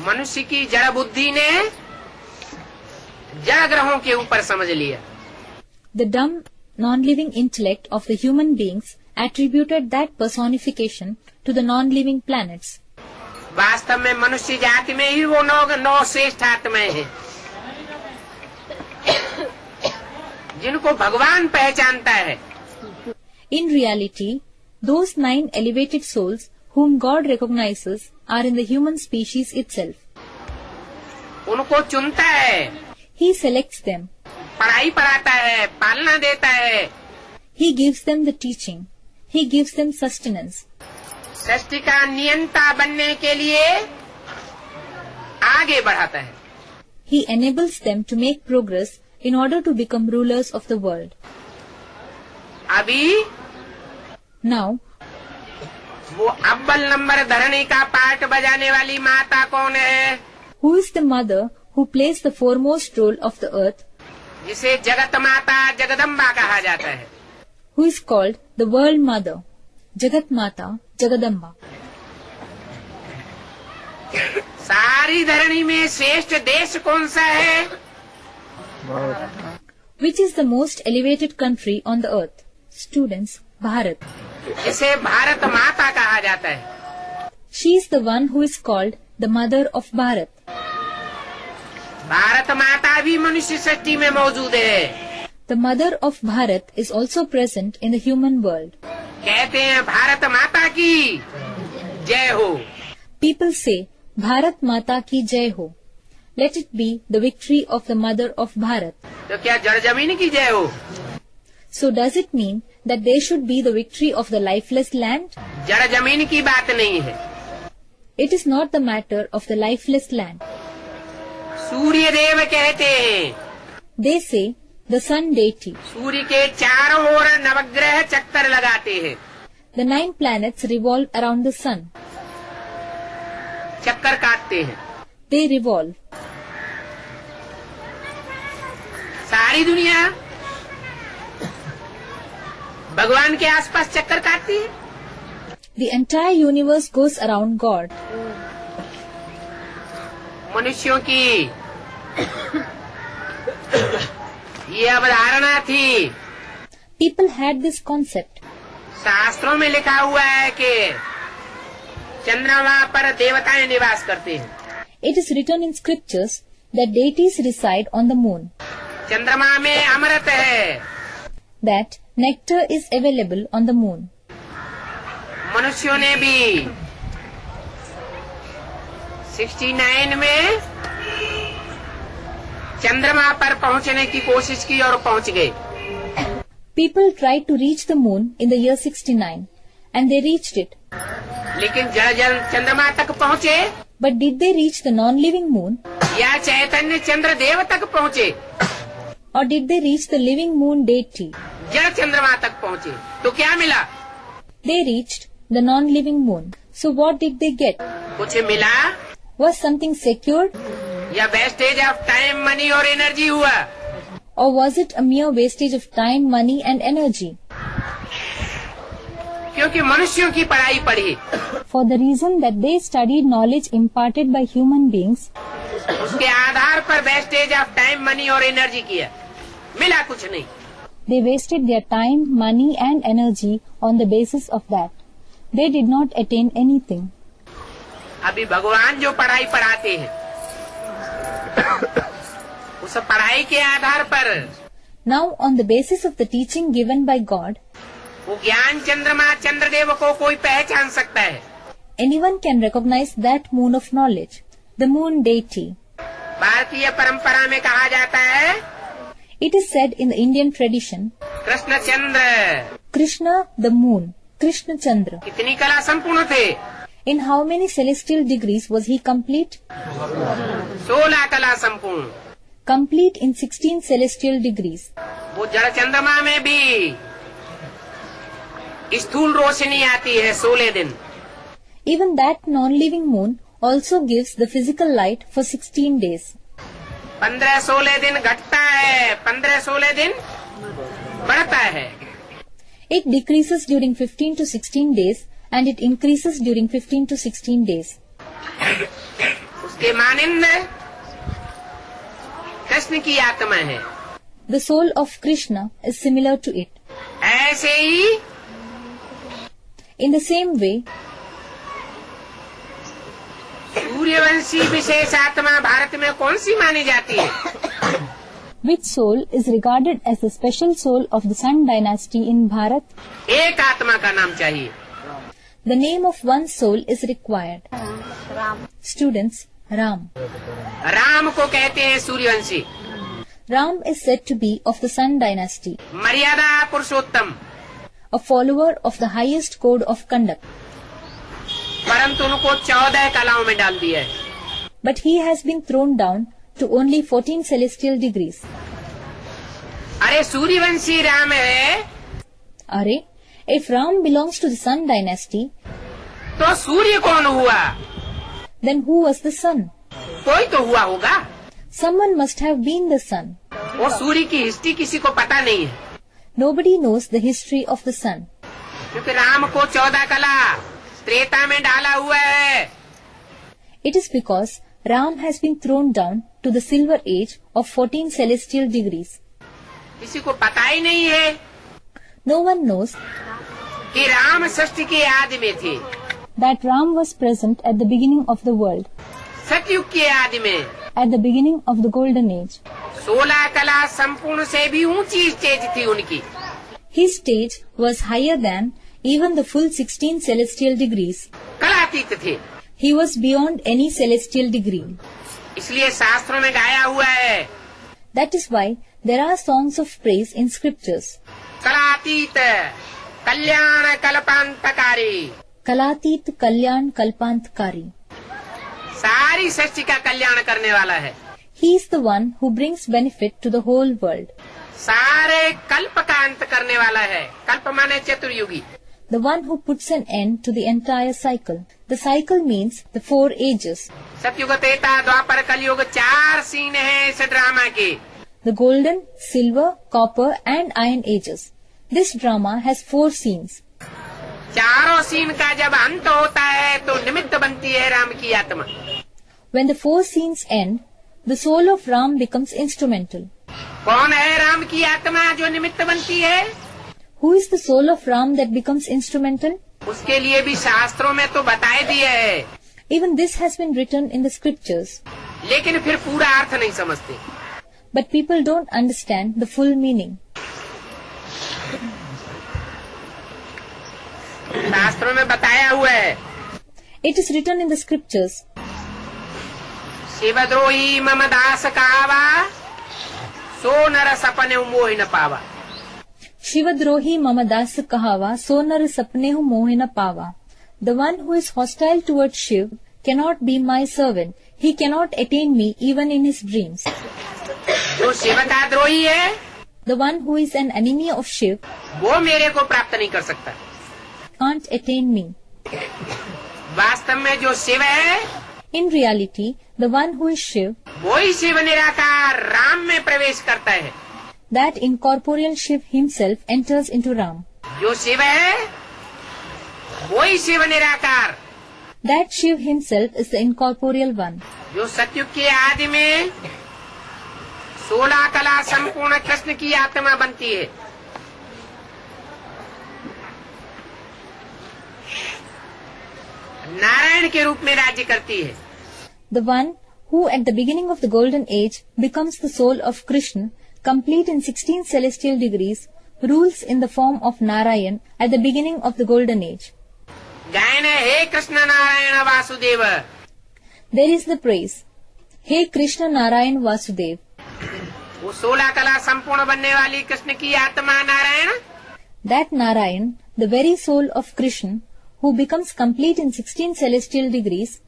मनुष्य की जड़ बुद्धि ने जड़ ग्रहों के ऊपर समझ लिया। The dumb, non-living intellect of the human beings attributed that personification to the non-living planets. वास्तव में मनुष्य जाति में ही वो 9 श्रेष्ठ आत्माएं हैं जिनको भगवान पहचानता है। In reality, those 9 elevated souls whom God recognizes are in the human species itself. उनको चुनता है, He selects them. पढ़ाई पढ़ाता है, पालना देता है, He gives them the teaching. He gives them sustenance. सृष्टि का नियंता बनने के लिए आगे बढ़ाता है। He enables them to make progress in order to become rulers of the world. अभी Now, वो अव्वल नंबर धरणी का पार्ट बजाने वाली माता कौन है? who is the mother who plays the foremost role of the earth, जिसे जगत माता जगदम्बा कहा जाता है। who is called the world mother, Jagat Mata, Jagadamba. सारी धरणी में श्रेष्ठ देश कौन सा है? Which is the most elevated country on the earth? Students, Bharat. जिसे भारत माता कहा जाता है। She is the one who is called the mother of Bharat. Bharat माता भी मनुष्य सृष्टि में मौजूद है। The mother of Bharat is also present in the human world. कहते हैं भारत माता की जय हो। People say, Bharat Mata ki jai ho. Let it be the victory of the mother of Bharat. तो क्या जड़ जमीन की जय हो? So does it mean that there should be the victory of the lifeless land? जड़ जमीन की बात नहीं है। It is not the matter of the lifeless land. सूर्य देव कहते हैं, They say, the sun deity. सूर्य के चारों ओर नवग्रह चक्कर लगाते हैं। The 9 planets revolve around the sun. चक्कर काटते हैं। They revolve. सारी दुनिया भगवान के आसपास चक्कर काटती है। The entire universe goes around God. मनुष्यों की ये अवधारणा थी। People had this concept. शास्त्रों में लिखा हुआ है कि चंद्रमा पर देवताएं निवास करते हैं। It is written in scriptures that deities reside on the moon, चंद्रमा में अमृत है। that nectar is available on the moon. मनुष्यों ने भी 69 में चंद्रमा पर पहुंचने की कोशिश की और पहुंच गए। People tried to reach the moon in the year 69 and they reached it. लेकिन जल चंद्रमा तक पहुंचे But did they reach the non-living moon या चैतन्य चंद्र देव तक पहुंचे? or did they reach the living moon deity? जड़ चंद्रमा तक पहुंचे तो क्या मिला? They reached the non-living moon. So what did they get? कुछ मिला Was something secured या वेस्टेज ऑफ टाइम मनी और एनर्जी हुआ? or was it a mere wastage of time, money and energy? क्योंकि मनुष्यों की पढ़ाई पढ़ी, For the reason that they studied knowledge imparted by human beings, उसके आधार पर वेस्टेज ऑफ टाइम मनी और एनर्जी किया, मिला कुछ नहीं। they wasted their time, money and energy on the basis of that. They did not attain anything. अभी भगवान जो पढ़ाई पढ़ाते हैं उस पढ़ाई के आधार पर Now, on the basis of the teaching given by God, वो ज्ञान चंद्रमा चंद्रदेव को कोई पहचान सकता है। anyone can recognize that moon of knowledge, the moon deity. भारतीय परंपरा में कहा जाता है It is said in the Indian tradition, Krishna Chandra Krishna the moon, Krishna Chandra. कितनी कला संपूर्ण थे? In how many celestial degrees was he complete? 16 कला संपूर्ण। Complete in 16 celestial degrees. वो जड़ चंद्रमा में भी स्थूल रोशनी आती है 16 दिन। Even that non-living moon also gives the physical light for 16 days. 15-16 दिन घटता है, 15-16 दिन बढ़ता है। It decreases during 15 to 16 days and it increases during 15 to 16 days. उसके मानिंद कृष्ण की आत्मा है। The soul of Krishna is similar to it. ऐसे ही In the same way, Suryavanshi विशेष आत्मा भारत में कौन सी मानी जाती है? which soul is regarded as the special soul of the Sun dynasty in Bharat? एक आत्मा का नाम चाहिए। The name of one soul is required. Students, Ram. Ram को कहते हैं Suryavanshi. Ram is said to be of the Sun dynasty, मर्यादा पुरुषोत्तम, a follower of the highest code of conduct. परंतु उनको 14 कलाओं में डाल दिया है। But he has been thrown down to only 14 celestial degrees. अरे सूर्यवंशी राम है Are, if Ram belongs to the Sun dynasty, तो सूर्य कौन हुआ? then who was the Sun? कोई तो हुआ होगा। Someone must have been the Sun. वो सूर्य की हिस्ट्री किसी को पता नहीं है, Nobody knows the history of the Sun. क्योंकि राम को 14 कला त्रेता में डाला हुआ है। It is because Ram has been thrown down to the silver age of 14 celestial degrees. किसी को पता ही नहीं है No one knows कि राम सृष्टि के आदि में थे, that Ram was present at the beginning of the world, सतयुग के आदि में। at the beginning of the golden age. 16 कला संपूर्ण से भी ऊंची स्टेज थी उनकी। His stage was higher than even the full 16 celestial degrees. कलातीत थे, He was beyond any celestial degree. इसलिए शास्त्रों में गाया हुआ है That is why there are songs of praise in scriptures. कलातीत Kalyan कल्पांतकारी। Kalatit Kalyan Kalpantkari. सारी सृष्टि का कल्याण करने वाला है। He is the one who brings benefit to the whole world. सारे कल्प का अंत करने वाला है। कल्प माने चतुर्युगी। The one who puts an end to the entire cycle. The cycle means the 4 ages. सतयुग त्रेता द्वापर कलयुग 4 सीन हैं इस ड्रामा के। The golden, silver, copper and iron ages. This drama has 4 scenes. चारों सीन का जब अंत होता है तो निमित्त बनती है राम की आत्मा। When the 4 scenes end, the soul of Ram becomes instrumental. कौन है राम की आत्मा जो निमित्त बनती है? Who is the soul of Ram that becomes instrumental? उसके लिए भी शास्त्रों में तो बताए दिए है, Even this has been written in the scriptures. लेकिन फिर पूरा अर्थ नहीं समझते. But people don't understand the full meaning. शास्त्रों में बताया हुआ है, It is written in the scriptures. शिवद्रोही मम दास कहावा, सो नर सपने मोहि न पावा. Shivadrohi mama das kahava, so nar sapnehu mohe na pava. The one who is hostile towards Shiv cannot be my servant. He cannot attain me even in his dreams. जो शिव का द्रोही है, The one who is an enemy of Shiv वो मेरे को प्राप्त नहीं कर सकता. can't attain me. वास्तव में जो शिव है, In reality, the one who is Shiv, वो ही शिव निराकार राम में प्रवेश करता है. that incorporeal Shiv himself enters into Ram. जो शिव है, वो ही शिव निराकार, That Shiv himself is the incorporeal one. जो सतयुग के आदि में 16 कला संपूर्ण कृष्ण की आत्मा बनती है. नारायण के रूप में राज्य करती है. The one who at the beginning of the golden age becomes the soul of Krishna, complete in 16 celestial degrees, rules in the form of Narayan at the beginning of the golden age. गायन हे Krishna Narayan Vasudev. There is the praise. Hey Krishna Narayan Vasudev. वो 16 कला संपूर्ण बनने वाली कृष्ण की आत्मा Narayan, That Narayan, the very soul of Krishna, who becomes complete in 16 celestial degrees,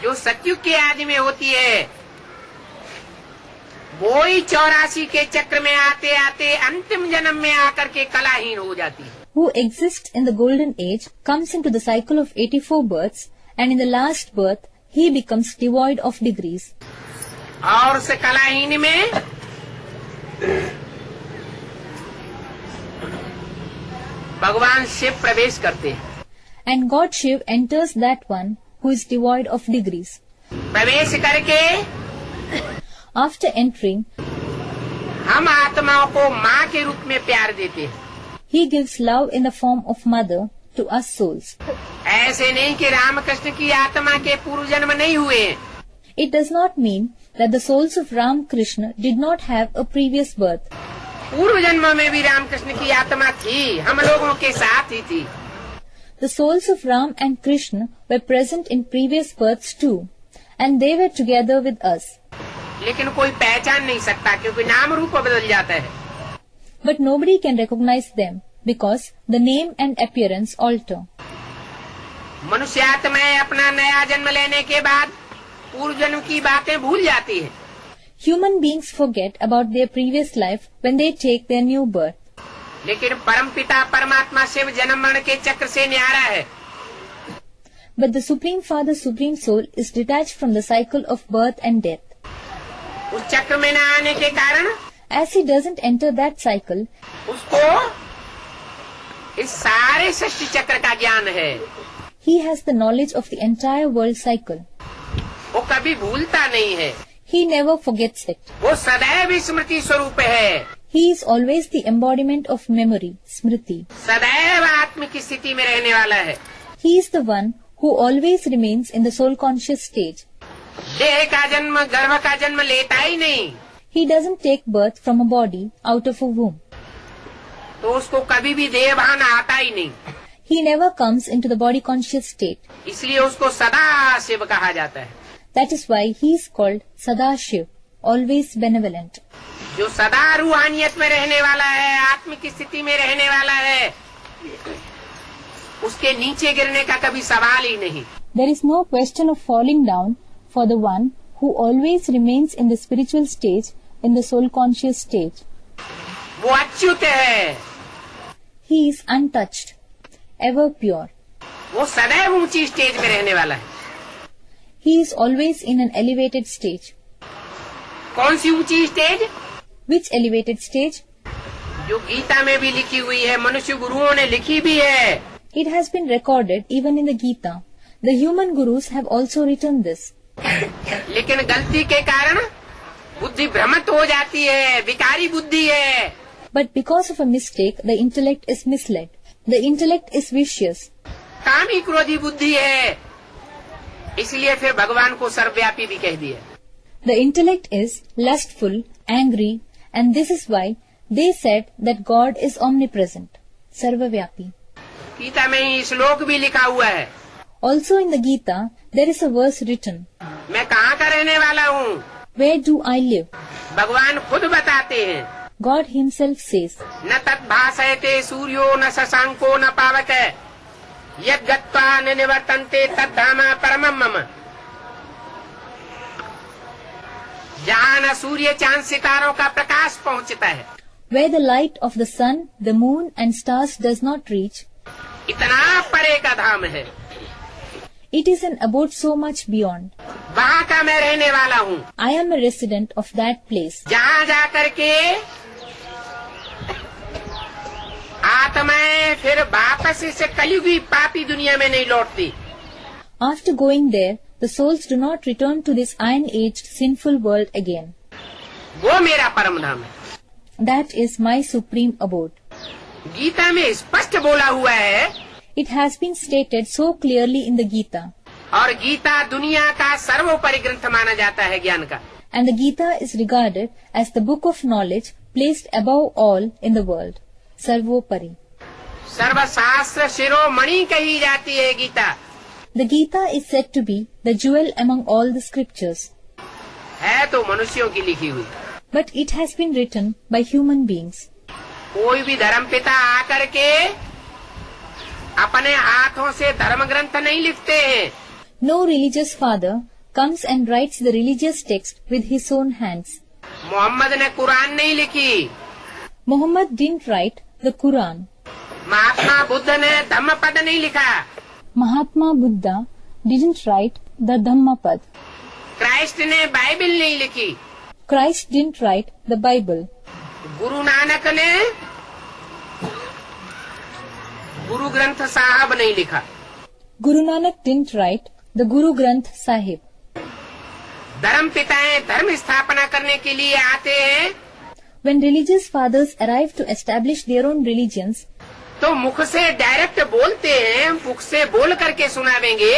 जो सतयुग के आदि में होती है, वो ही 84 के चक्र में आते आते अंतिम जन्म में आकर के कलाहीन हो जाती है. who exists in the golden age, comes into the cycle of 84 births, and in the last birth, he becomes devoid of degrees. और उस कलाहीन में भगवान शिव प्रवेश करते हैं. And God Shiv enters that one who is devoid of degrees. प्रवेश करके After entering, हम आत्माओं को माँ के रूप में प्यार देते हैं. he gives love in the form of mother to us souls. ऐसे नहीं कि रामकृष्ण की आत्मा के पूर्व जन्म नहीं हुए. It does not mean that the souls of Ram Krishna did not have a previous birth. पूर्व जन्म में भी रामकृष्ण की आत्मा थी, हम लोगों के साथ ही थी. The souls of Ram and Krishna were present in previous births too, and they were together with us. लेकिन कोई पहचान नहीं सकता क्योंकि नाम रूप बदल जाता है. But nobody can recognize them because the name and appearance alter. मनुष्य आत्माएं अपना नया जन्म लेने के बाद पूर्व जन्म की बातें भूल जाती है. Human beings forget about their previous life when they take their new birth. लेकिन परमपिता परमात्मा शिव जन्म मरण के चक्र से न्यारा है. But the Supreme Father, Supreme Soul is detached from the cycle of birth and death. उस चक्र में न आने के कारण As he doesn't enter that cycle, उसको इस सारे सृष्टि चक्र का ज्ञान है. he has the knowledge of the entire world cycle. वो कभी भूलता नहीं है. He never forgets it. वो सदैव स्मृति स्वरूप है. He is always the embodiment of memory, Smriti. सदैव आत्म की स्थिति में रहने वाला है. He is the one who always remains in the soul conscious stage. देह का जन्म गर्भ का जन्म लेता ही नहीं, He doesn't take birth from a body out of a womb. तो उसको कभी भी देह भान आता ही नहीं. He never comes into the body conscious state. इसलिए उसको सदा शिव कहा जाता है. That is why he is called Sadashiv, always benevolent. जो सदा रूहानियत में रहने वाला है, आत्म की स्थिति में रहने वाला है, उसके नीचे गिरने का कभी सवाल ही नहीं. There is no question of falling down for the one who always remains in the spiritual stage, in the soul conscious stage. वो अच्युत है. He is untouched, ever pure. वो सदैव ऊंची स्टेज में रहने वाला है. He is always in an elevated stage. कौन सी ऊंची स्टेज? Which elevated stage? जो गीता में भी लिखी हुई है, मनुष्य गुरुओं ने लिखी भी है. It has been recorded even in the Gita. The human gurus have also written this. लेकिन गलती के कारण बुद्धि भ्रमित हो जाती है, विकारी बुद्धि है। But because of a mistake, the intellect is misled. The intellect is vicious. कामी क्रोधी बुद्धि है, इसलिए फिर भगवान को सर्वव्यापी भी कह दिया। The intellect is lustful, angry, and this is why they said that God is omnipresent, Sarvavyapi. Gita में ही श्लोक भी लिखा हुआ है। Also in the Gita, there is a verse written, मैं कहाँ का रहने वाला हूँ? Where do I live? भगवान खुद बताते हैं। God himself says, न तद्भासयते सूर्यो न शशांको न पावक यद् गत्वा न निवर्तन्ते तद्धाम परमं मम। जहाँ न सूर्य चांद सितारों का प्रकाश पहुँचता है, Where the light of the sun, the moon and stars does not reach, इतना परे का धाम है, it is an abode so much beyond. वहाँ का मैं रहने वाला हूँ। I am a resident of that place. जहाँ जा करके आत्माएं फिर वापस इस कलयुगी पापी दुनिया में नहीं लौटती। After going there, the souls do not return to this iron-aged sinful world again. वो मेरा परम धाम है। That is my supreme abode. Gita में स्पष्ट बोला हुआ है, It has been stated so clearly in the Gita, और गीता दुनिया का सर्वोपरि ग्रंथ माना जाता है ज्ञान का। and the Gita is regarded as the book of knowledge placed above all in the world, Sarvopari. सर्वशास्त्र शिरोमणि कही जाती है Gita. The Gita is said to be the jewel among all the scriptures, है तो मनुष्यों की लिखी हुई। but it has been written by human beings. कोई भी धर्मपिता आकर के अपने हाथों से धर्म ग्रंथ नहीं लिखते हैं। No religious father comes and writes the religious text with his own hands. Mohammad ने कुरान नहीं लिखी। Muhammad didn't write the Quran. Mahatma Buddha ने धम्मपद नहीं लिखा। Mahatma Buddha didn't write the Dhammapad. Christ ने बाइबल नहीं लिखी। Christ didn't write the Bible. Guru Nanak ने गुरु ग्रंथ साहब नहीं लिखा। Guru Nanak didn't write the Guru Granth Sahib. धर्म पिताएं धर्म स्थापना करने के लिए आते हैं When religious fathers arrive to establish their own religions, तो मुख से डायरेक्ट बोलते हैं, मुख से बोल करके सुनावेंगे,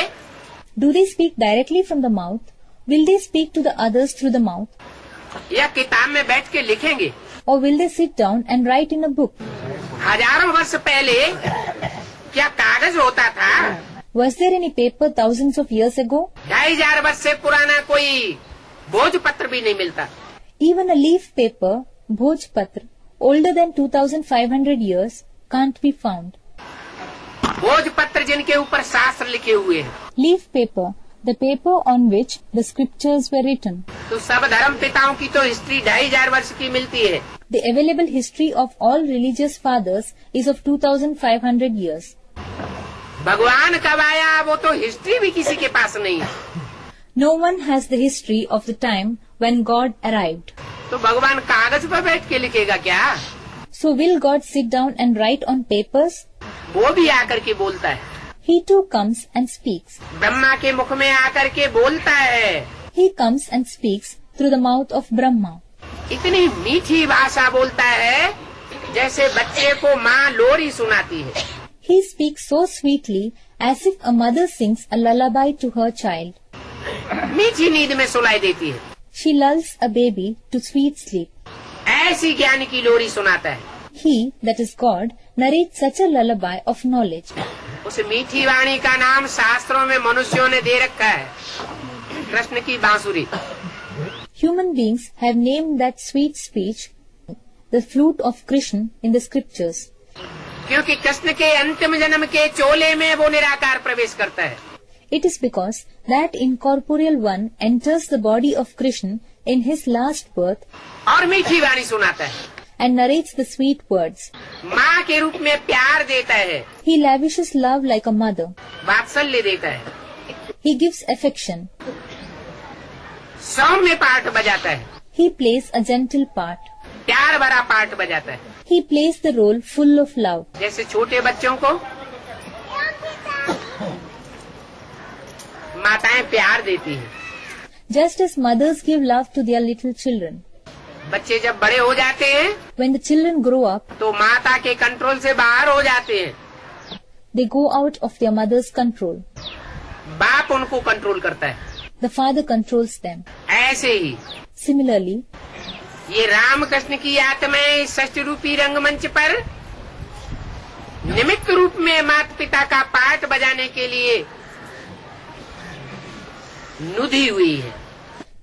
do they speak directly from the mouth? Will they speak to the others through the mouth? या किताब में बैठ के लिखेंगे। Or will they sit down and write in a book? हजारों वर्ष पहले क्या कागज होता था? Was there any paper thousands of years ago? 2500 वर्ष से पुराना कोई भोजपत्र भी नहीं मिलता। Even a leaf paper, Bhojpatra, older than 2500 years, can't be found. भोजपत्र जिनके ऊपर शास्त्र लिखे हुए हैं, Leaf paper, the paper on which the scriptures were written. तो सब धर्म पिताओं की तो हिस्ट्री 2500 वर्ष की मिलती है। The available history of all religious fathers is of 2500 years. भगवान कब आया वो तो हिस्ट्री भी किसी के पास नहीं है। No one has the history of the time when God arrived. तो भगवान कागज पर बैठ के लिखेगा क्या? So will God sit down and write on papers? वो भी आकर के बोलता है। He too comes and speaks. Brahma के मुख में आकर के बोलता है। He comes and speaks through the mouth of Brahma. इतनी मीठी भाषा बोलता है जैसे बच्चे को माँ लोरी सुनाती है। He speaks so sweetly as if a mother sings a lullaby to her child. मीठी नींद में सुलाई देती है। She lulls a baby to sweet sleep. ऐसी ज्ञान की लोरी सुनाता है। He, that is God, narrates such a lullaby of knowledge. उस मीठी वाणी का नाम शास्त्रों में मनुष्यों ने दे रखा है, कृष्ण की बांसुरी। Human beings have named that sweet speech the flute of Krishna in the scriptures. क्योंकि कृष्ण के अंतिम जन्म के चोले में वो निराकार प्रवेश करता है। It is because that incorporeal one enters the body of Krishna in his last birth और मीठी वाणी सुनाता है। and narrates the sweet words. माँ के रूप में प्यार देता है, He lavishes love like a mother. वात्सल्य देता है, He gives affection. सौम्य पाठ बजाता है, He plays a gentle part. प्यार भरा पाठ बजाता है। He plays the role full of love. जैसे छोटे बच्चों को माताएं प्यार देती हैं, just as mothers give love to their little children. बच्चे जब बड़े हो जाते हैं When the children grow up, तो माता के कंट्रोल से बाहर हो जाते हैं, they go out of their mother's control. बाप उनको कंट्रोल करता है। The father controls them. ऐसे ही Similarly, ये रामकृष्ण की आत्माएं षष्ठी रूपी रंगमंच पर निमित्त रूप में माता पिता का पाठ बजाने के लिए नुदी हुई है।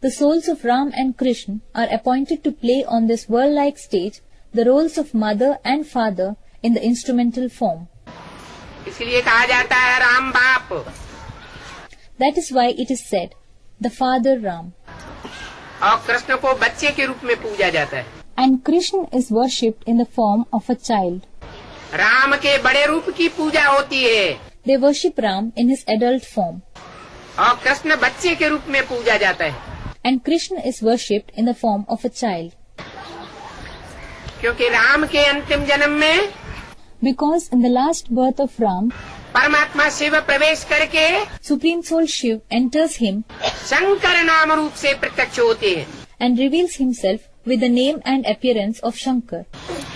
the souls of Ram and Krishna are appointed to play on this world-like stage the roles of mother and father in the instrumental form. इसलिए कहा जाता है राम बाप, That is why it is said, the father Ram. और कृष्ण को बच्चे के रूप में पूजा जाता है। And Krishna is worshipped in the form of a child. Ram के बड़े रूप की पूजा होती है They worship Ram in his adult form. और कृष्ण बच्चे के रूप में पूजा जाता है, And Krishna is worshipped in the form of a child. क्योंकि राम के अंतिम जन्म में Because in the last birth of Ram, परमात्मा शिव प्रवेश करके Supreme Soul Shiv enters him Shankar नाम रूप से प्रत्यक्ष होते हैं, and reveals himself with the name and appearance of Shankar.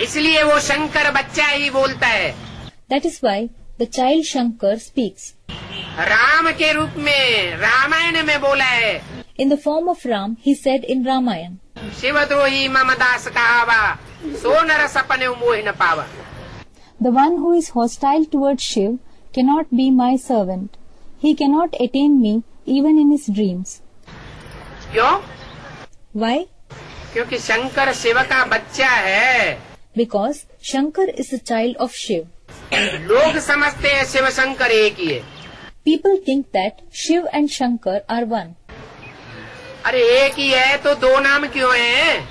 इसलिए वो शंकर बच्चा ही बोलता है। That is why the child Shankar speaks. Ram के रूप में रामायण में बोला है, In the form of Ram, he said in Ramayana, शिवद्रोही मम दास कहावा, सो नर सपने मोह न पावा। The one who is hostile towards Shiv cannot be my servant. He cannot attain me even in his dreams. क्यों? Why? क्योंकि शंकर शिव का बच्चा है। Because Shankar is a child of Shiv. लोग समझते हैं शिव शंकर एक ही है। People think that Shiv and Shankar are one. अरे एक ही है तो दो नाम क्यों हैं?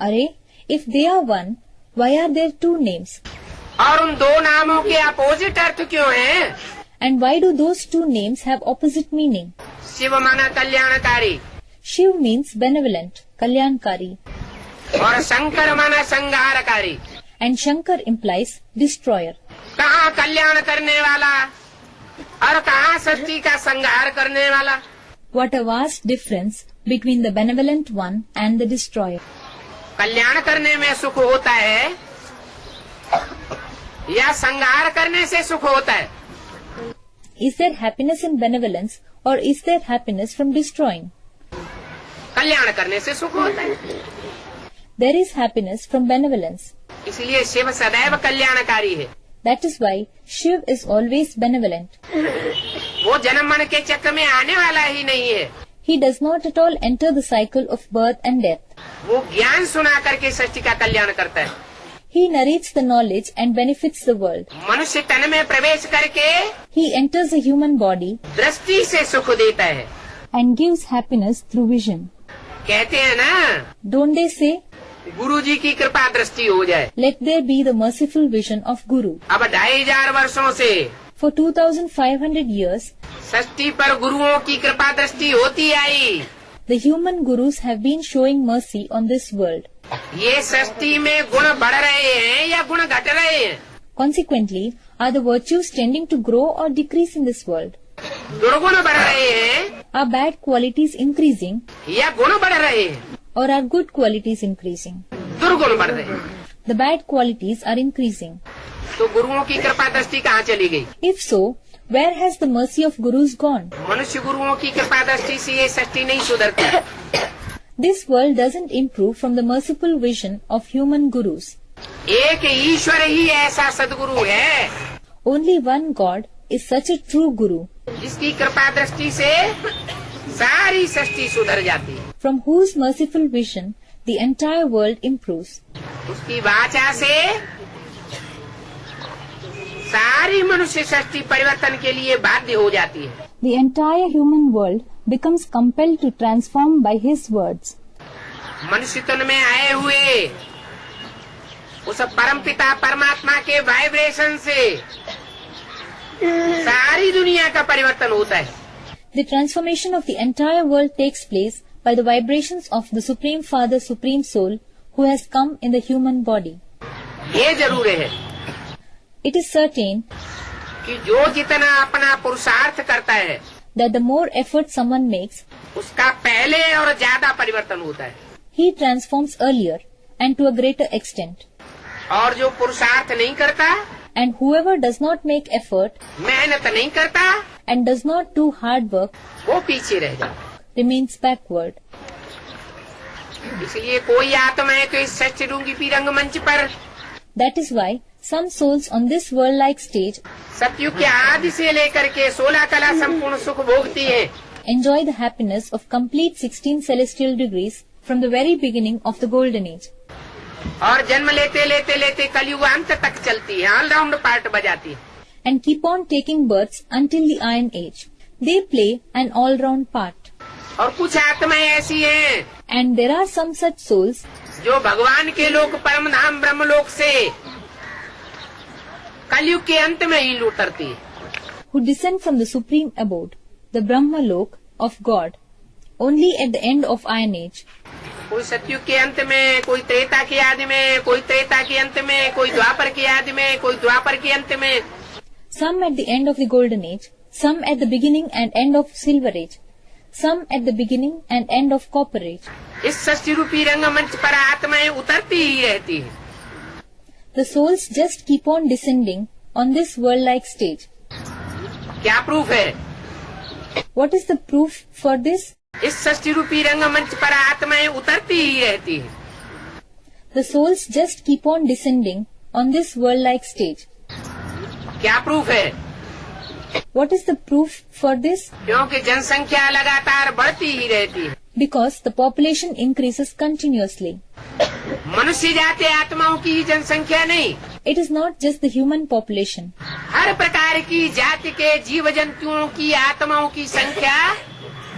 Arey, if they are one, why are there two names? और उन दो नामों के अपोजिट अर्थ क्यों हैं? And why do those two names have opposite meaning? Shiv माना कल्याणकारी Shiv means benevolent, Kalyankari, और शंकर माना संहारकारी। and Shankar implies destroyer. कहाँ कल्याण करने वाला और कहाँ सृष्टि का संहार करने वाला? What a vast difference between the benevolent one and the destroyer. कल्याण करने में सुख होता है या संहार करने से सुख होता है? Is there happiness in benevolence or is there happiness from destroying? कल्याण करने से सुख होता है। There is happiness from benevolence. इसलिए शिव सदैव कल्याणकारी है। That is why Shiv is always benevolent. वो जन्म मरण के चक्र में आने वाला ही नहीं है। He does not at all enter the cycle of birth and death. वो ज्ञान सुना करके सृष्टि का कल्याण करता है। He narrates the knowledge and benefits the world. मनुष्य तन में प्रवेश करके He enters a human body दृष्टि से सुख देता है। and gives happiness through vision. कहते हैं ना, Don't they say, गुरु जी की कृपा दृष्टि हो जाए। let there be the merciful vision of Guru? अब 2500 वर्षों से For 2500 years, सृष्टि पर गुरुओं की कृपा दृष्टि होती आई। the human gurus have been showing mercy on this world. ये सृष्टि में गुण बढ़ रहे हैं या गुण घट रहे हैं? Consequently, are the virtues tending to grow or decrease in this world? दुर्गुण बढ़ रहे हैं Are bad qualities increasing या गुण बढ़ रहे हैं? or are good qualities increasing? दुर्गुण बढ़ रहे हैं। The bad qualities are increasing. तो गुरुओं की कृपा दृष्टि कहाँ चली गई? If so, where has the mercy of gurus gone? मनुष्य गुरुओं की कृपा दृष्टि से ये सृष्टि नहीं सुधरती। This world doesn't improve from the merciful vision of human gurus. एक ईश्वर ही ऐसा सदगुरु है Only one God is such a true guru, जिसकी कृपा दृष्टि से सारी सृष्टि सुधर जाती है। from whose merciful vision the entire world improves. उसकी वाचा से सारी मनुष्य सृष्टि परिवर्तन के लिए बाध्य हो जाती है। The entire human world becomes compelled to transform by his words. मनुष्य तन में आए हुए उस परमपिता परमात्मा के वाइब्रेशन से सारी दुनिया का परिवर्तन होता है। The transformation of the entire world takes place by the vibrations of the Supreme Father, Supreme Soul, who has come in the human body. ये जरूर है It is certain कि जो जितना अपना पुरुषार्थ करता है that the more effort someone makes, उसका पहले और ज्यादा परिवर्तन होता है, he transforms earlier and to a greater extent. और जो पुरुषार्थ नहीं करता, And whoever does not make effort मेहनत नहीं करता, and does not do hard work वो पीछे रह जाता remains backward. है। इसलिए कोई आत्माएं तो इस षष्ठ रूपी रंगमंच पर That is why some souls on this world-like stage सतयुग के आदि से लेकर के 16 कला संपूर्ण सुख भोगती है, enjoy the happiness of complete 16 celestial degrees from the very beginning of the golden age. और जन्म लेते लेते लेते कलयुग अंत तक चलती है, ऑलराउंड पार्ट बजाती है। And keep on taking births until the Iron Age. They play an all-round part. और कुछ आत्माएं ऐसी हैं And there are some such souls जो भगवान के लोक परम धाम ब्रह्मलोक से कलयुग के अंत में ही उतरती है। who descend from the supreme abode, the Brahma Lok of God, only at the end of Iron Age. कोई सतयुग के अंत में, कोई त्रेता के आदि में, कोई त्रेता के अंत में, कोई द्वापर के आदि में, कोई द्वापर के अंत में। Some at the end of the Golden Age, some at the beginning and end of Silver Age, some at the beginning and end of Copper Age. इस षष्ठी रूपी रंगमंच पर आत्माएं उतरती ही रहती है। The souls just keep on descending on this world-like stage. क्या proof है? What is the proof for this? इस षष्ठी रूपी रंगमंच पर आत्माएं उतरती ही रहती है। The souls just keep on descending on this world-like stage. क्या प्रूफ है? What is the proof for this? क्योंकि जनसंख्या लगातार बढ़ती ही रहती है। Because the population increases continuously. मनुष्य जाति आत्माओं की ही जनसंख्या नहीं, It is not just the human population. हर प्रकार की जाति के जीव जंतुओं की आत्माओं की संख्या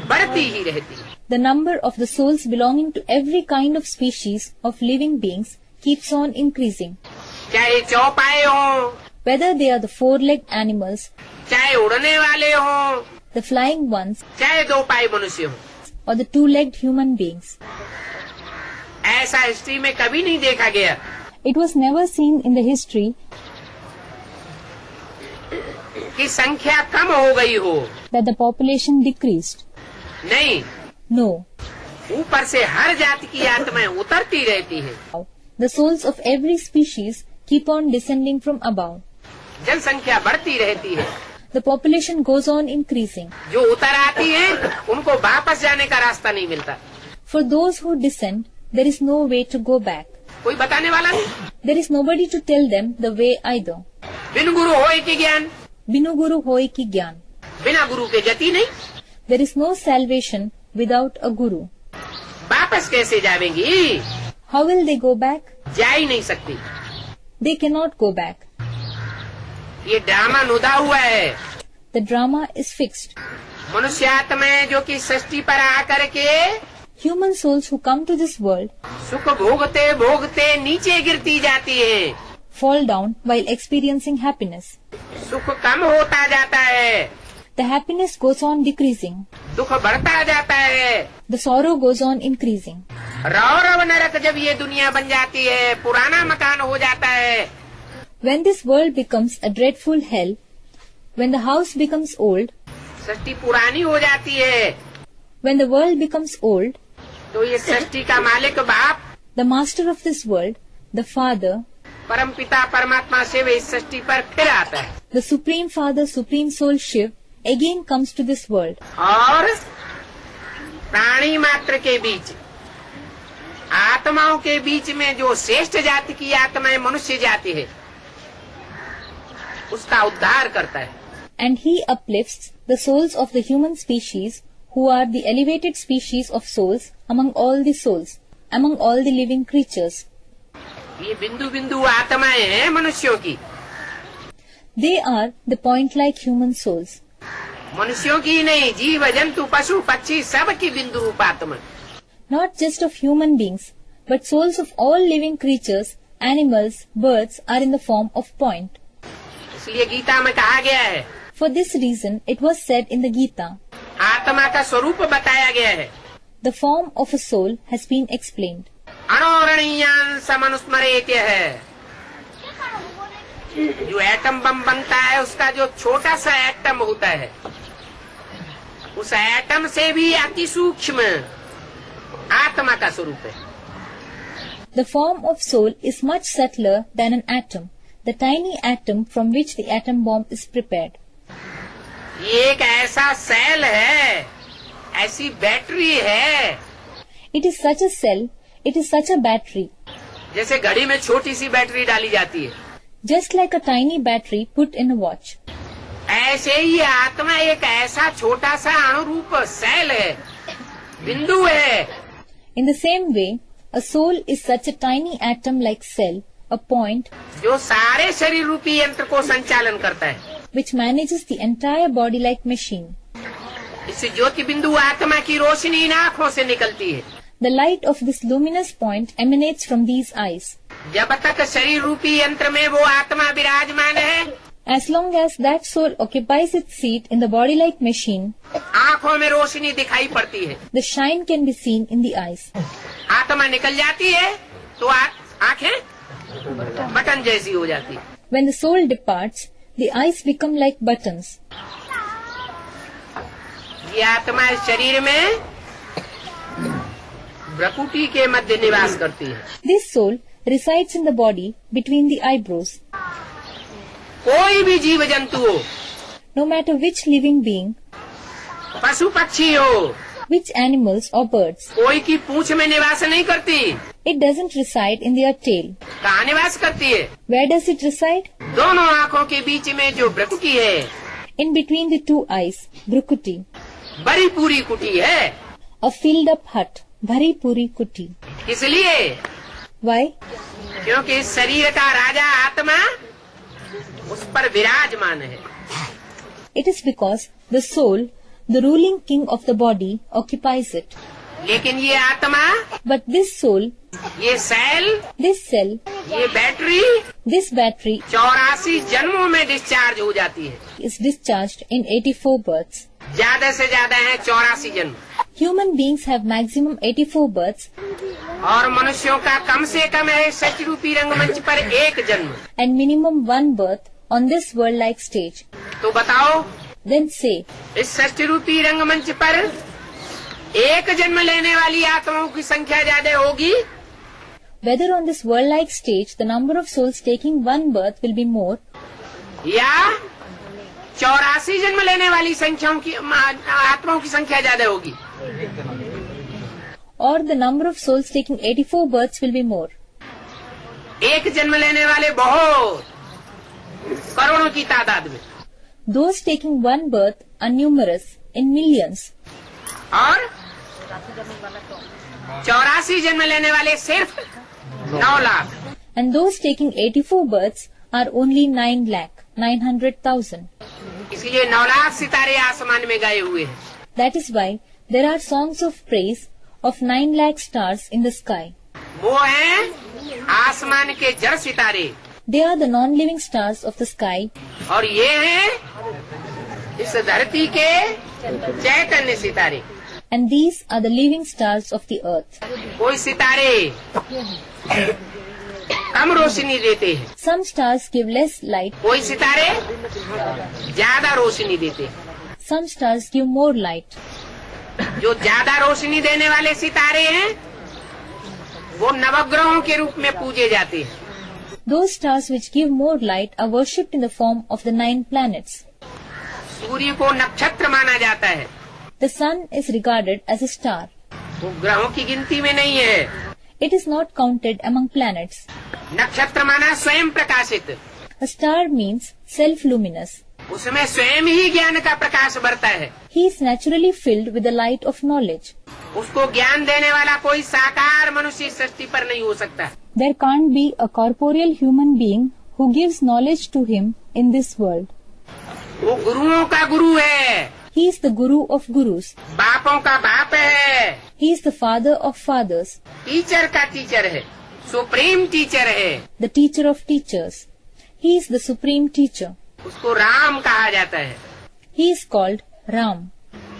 बढ़ती ही रहती है। The number of the souls belonging to every kind of species of living beings keeps on increasing. चाहे चौपाए हों, Whether they are the four-legged animals, चाहे उड़ने वाले हों, the flying ones, चाहे दो पाए मनुष्य हों, or the two-legged human beings. ऐसा हिस्ट्री में कभी नहीं देखा गया It was never seen in the history कि संख्या कम हो गई हो। that the population decreased. नहीं, No. ऊपर से हर जाति की आत्माएं उतरती रहती है। The souls of every species keep on descending from above. जनसंख्या बढ़ती रहती है। The population goes on increasing. जो उतर आती है उनको वापस जाने का रास्ता नहीं मिलता। For those who descend, there is no way to go back. कोई बताने वाला नहीं। There is nobody to tell them the way either. बिन गुरु होए की ज्ञान, Binu Guru Hoi Ki Gyan. बिना गुरु के गति नहीं। There is no salvation without a guru. वापस कैसे जावेंगी? How will they go back? जा ही नहीं सकती। They cannot go back. ये ड्रामा नुदा हुआ है। The drama is fixed. मनुष्य आत्माएं जो कि सृष्टि पर आकर के Human souls who come to this world सुख भोगते भोगते नीचे गिरती जाती है। fall down while experiencing happiness. सुख कम होता जाता है, The happiness goes on decreasing. दुख बढ़ता जाता है। The sorrow goes on increasing. रौरव नरक जब ये दुनिया बन जाती है, पुराना मकान हो जाता है, When this world becomes a dreadful hell, when the house becomes old, सृष्टि पुरानी हो जाती है, when the world becomes old, तो ये सृष्टि का मालिक बाप the master of this world, the father, परम पिता परमात्मा शिव इस सृष्टि पर फिर आता है the supreme father, supreme soul Shiv, again comes to this world. और प्राणी मात्र के बीच, आत्माओं के बीच में जो श्रेष्ठ जाति की आत्माएं मनुष्य जाति है, उसका उद्धार करता है। And he uplifts the souls of the human species, who are the elevated species of souls among all the souls, among all the living creatures. ये बिंदु बिंदु आत्माएं हैं मनुष्यों की, They are the point-like human souls. मनुष्यों की नहीं, जीव जंतु पशु पक्षी सब की बिंदु रूप आत्मा। Not just of human beings, but souls of all living creatures, animals, birds are in the form of point. इसलिए गीता में कहा गया है, For this reason, it was said in the Gita, आत्मा का स्वरूप बताया गया है। the form of a soul has been explained. अणोरणीयान समनुस्मरेत्य है। जो एटम बम बनता है उसका जो छोटा सा एटम होता है उस एटम से भी अति सूक्ष्म आत्मा का स्वरूप है। The form of soul is much subtler than an atom, the tiny atom from which the atom bomb is prepared. ये एक ऐसा सेल है, ऐसी बैटरी है, It is such a cell, it is such a battery, जैसे घड़ी में छोटी सी बैटरी डाली जाती है, just like a tiny battery put in a watch. ऐसे ही आत्मा एक ऐसा छोटा सा अणुरूप सेल है, बिंदु है। In the same way, a soul is such a tiny atom-like cell, a point, जो सारे शरीर रूपी यंत्र को संचालन करता है। which manages the entire body-like machine. इस ज्योति बिंदु आत्मा की रोशनी इन आँखों से निकलती है। The light of this luminous point emanates from these eyes. जब तक शरीर रूपी यंत्र में वो आत्मा विराजमान है, As long as that soul occupies its seat in the body-like machine, आँखों में रोशनी दिखाई पड़ती है। the shine can be seen in the eyes. आत्मा निकल जाती है तो आँखें बटन जैसी हो जाती है। When the soul departs, the eyes become like buttons. ये आत्मा इस शरीर में भ्रुकुटी के मध्य निवास करती है। This soul resides in the body between the eyebrows. कोई भी जीव जंतु हो, No matter which living being, पशु पक्षी हो, which animals or birds, कोई की पूंछ में निवास नहीं करती। it doesn't reside in their tail. कहाँ निवास करती है? Where does it reside? दोनों आँखों के बीच में जो भ्रुकुटी है, In between the two eyes, Bhrukuti, बड़ी पूरी कुटी है। a filled-up hut, Bhari Puri Kuti. इसलिए Why? क्योंकि इस शरीर का राजा आत्मा उस पर विराजमान है। It is because the soul, the ruling king of the body, occupies it. लेकिन ये आत्मा, But this soul, ये सेल, this cell, ये बैटरी this battery 84 जन्मों में डिस्चार्ज हो जाती है। is discharged in 84 births. ज्यादा से ज्यादा है 84 जन्म, Human beings have maximum 84 births और मनुष्यों का कम से कम है सच रूपी रंगमंच पर एक जन्म। and minimum 1 birth on this world-like stage. तो बताओ, Then say, इस सच रूपी रंगमंच पर एक जन्म लेने वाली आत्माओं की संख्या ज्यादा होगी whether on this world-like stage the number of souls taking 1 birth will be more, या 84 जन्म लेने वाली संख्याओं की आत्माओं की संख्या ज्यादा होगी। or the number of souls taking 84 births will be more. एक जन्म लेने वाले बहुत करोड़ों की तादाद में, Those taking 1 birth are numerous, in millions, और 84 जन्म लेने वाले सिर्फ 9 lakh. and those taking 84 births are only 9,900,000. इसलिए 9 लाख सितारे आसमान में गए हुए हैं। That is why there are songs of praise of 9 lakh stars in the sky. वो हैं आसमान के जड़ सितारे, They are the non-living stars of the sky, और ये हैं इस धरती के चैतन्य सितारे। and these are the living stars of the earth. कोई सितारे कम रोशनी देते हैं, Some stars give less light, कोई सितारे ज्यादा रोशनी देते हैं। some stars give more light. जो ज्यादा रोशनी देने वाले सितारे हैं वो नवग्रहों के रूप में पूजे जाते हैं। Those stars which give more light are worshipped in the form of the 9 planets. सूर्य को नक्षत्र माना जाता है, The sun is regarded as a star. वो ग्रहों की गिनती में नहीं है। It is not counted among planets. नक्षत्र माना स्वयं प्रकाशित, A star means self-luminous. उसमें स्वयं ही ज्ञान का प्रकाश बरता है। He is naturally filled with the light of knowledge. उसको ज्ञान देने वाला कोई साकार मनुष्य सृष्टि पर नहीं हो सकता। There can't be a corporeal human being who gives knowledge to him in this world. वो गुरुओं का गुरु है, He is the guru of gurus. बापों का बाप है, He is the father of fathers, teacher का टीचर है, सुप्रीम टीचर है। the teacher of teachers. He is the supreme teacher. उसको राम कहा जाता है। He is called Ram.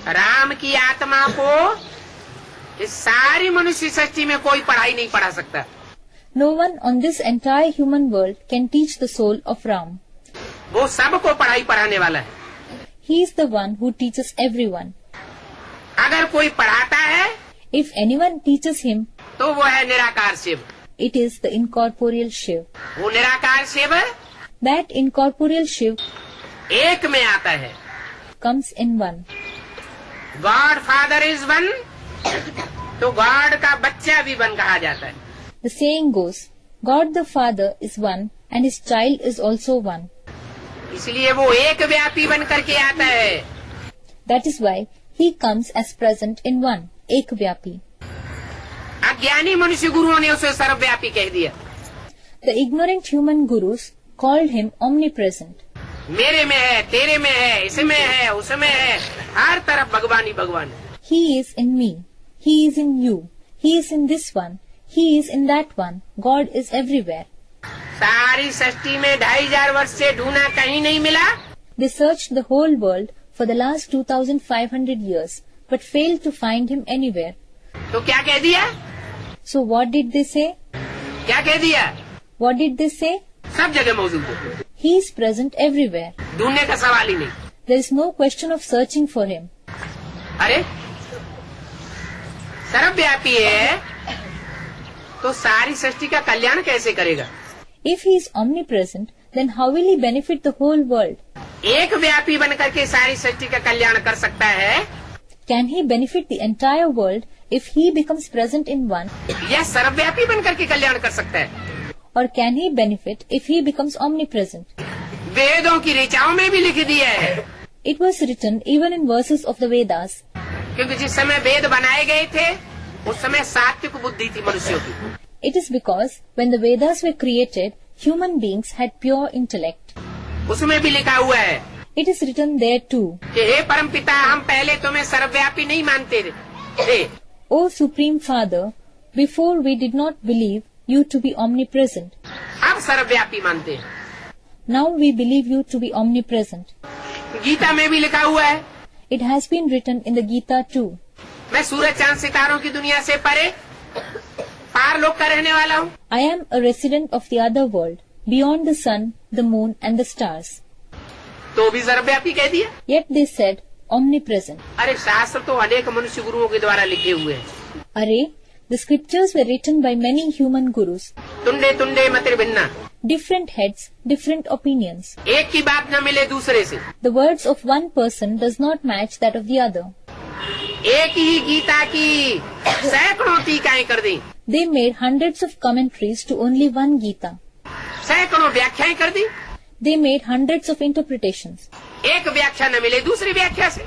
Ram की आत्मा को इस सारी मनुष्य सृष्टि में कोई पढ़ाई नहीं पढ़ा सकता। No one on this entire human world can teach the soul of Ram. वो सबको पढ़ाई पढ़ाने वाला है। He is the one who teaches everyone. अगर कोई पढ़ाता है If anyone teaches him, तो वो है निराकार Shiv. it is the incorporeal Shiv. वो निराकार शिव That incorporeal Shiv एक में आता है। comes in one. God father is one, तो गॉड का बच्चा भी वन कहा जाता है। The saying goes, God the Father is one and his child is also one. इसलिए वो एक व्यापी बन करके आता है। That is why he comes as present in one, Ekvyapi. अज्ञानी मनुष्य गुरुओं ने उसे सर्वव्यापी कह दिया। The ignorant human gurus called him omnipresent. मेरे में है, तेरे में है, इसमें है, उसमें है, हर तरफ भगवान ही भगवान है। He is in me, he is in you, he is in this one, he is in that one, God is everywhere. सारी सृष्टि में 2500 वर्ष से ढूंढा, कहीं नहीं मिला। They searched the whole world for the last 2500 years, but failed to find him anywhere. तो क्या कह दिया? So what did they say? क्या कह दिया? What did they say? सब जगह मौजूद है, He is present everywhere. ढूंढने का सवाल ही नहीं। There is no question of searching for him. अरे सर्वव्यापी है तो सारी सृष्टि का कल्याण कैसे करेगा? If he is omnipresent, then how will he benefit the whole world? एक व्यापी बन करके सारी सृष्टि का कल्याण कर सकता है Can he benefit the entire world if he becomes present in one? या सर्वव्यापी बन करके कल्याण कर सकता है? Or can he benefit if he becomes omnipresent? वेदों की ऋचाओं में भी लिख दिया है, It was written even in verses of the Vedas. क्योंकि जिस समय वेद बनाए गए थे उस समय सात्विक बुद्धि थी मनुष्यों की। It is because when the Vedas were created, human beings had pure intellect. उसमें भी लिखा हुआ है It is written there too. कि हे परम पिता, हम पहले तुम्हें सर्वव्यापी नहीं मानते थे, O Supreme Father, before we did not believe you to be omnipresent. अब सर्वव्यापी मानते हैं। Now we believe you to be omnipresent. Gita में भी लिखा हुआ है, It has been written in the Gita too. मैं सूरज चांद सितारों की दुनिया से परे पार लोक का रहने वाला हूँ। I am a resident of the other world, beyond the sun, the moon and the stars. तो भी सर्वव्यापी कह दिया। Yet they said omnipresent. अरे शास्त्र तो अनेक मनुष्य गुरुओं के द्वारा लिखे हुए हैं। Array, the scriptures were written by many human gurus. तुंडे तुंडे मतिर भिन्ना, Different heads, different opinions. एक की बात न मिले दूसरे से। The words of one person does not match that of the other. एक ही गीता की सैकड़ों टीकाएं कर दी, They made hundreds of commentaries to only one Gita. सैकड़ों व्याख्याएं कर दी, They made hundreds of interpretations. एक व्याख्या न मिले दूसरी व्याख्या से।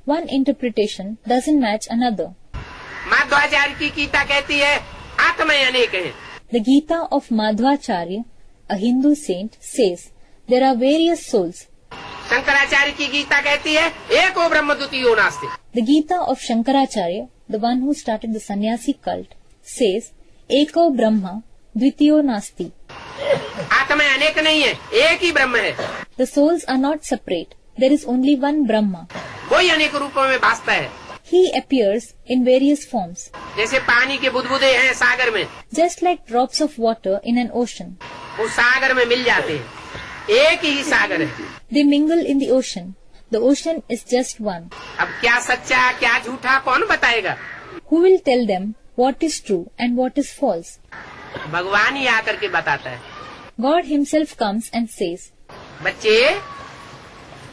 One interpretation doesn't match another. Madhvacharya की गीता कहती है आत्माएं अनेक हैं, The Gita of Madhvacharya, a Hindu saint, says there are various souls. Shankaracharya की गीता कहती है एको ब्रह्म द्वितीयो नास्ति। The Gita of Shankaracharya, the one who started the sannyasi cult, says Eko Brahma Dvitiyo Nasti. आत्माएं अनेक नहीं है, एक ही ब्रह्म है। The souls are not separate. There is only one Brahma. वही अनेक रूपों में भासता है, He appears in various forms, जैसे पानी के बुदबुदे हैं सागर में, just like drops of water in an ocean. वो सागर में मिल जाते हैं, एक ही सागर है। They mingle in the ocean. The ocean is just one. अब क्या सच्चा क्या झूठा कौन बताएगा? Who will tell them what is true and what is false? भगवान ही आकर के बताता है। God himself comes and says, बच्चे,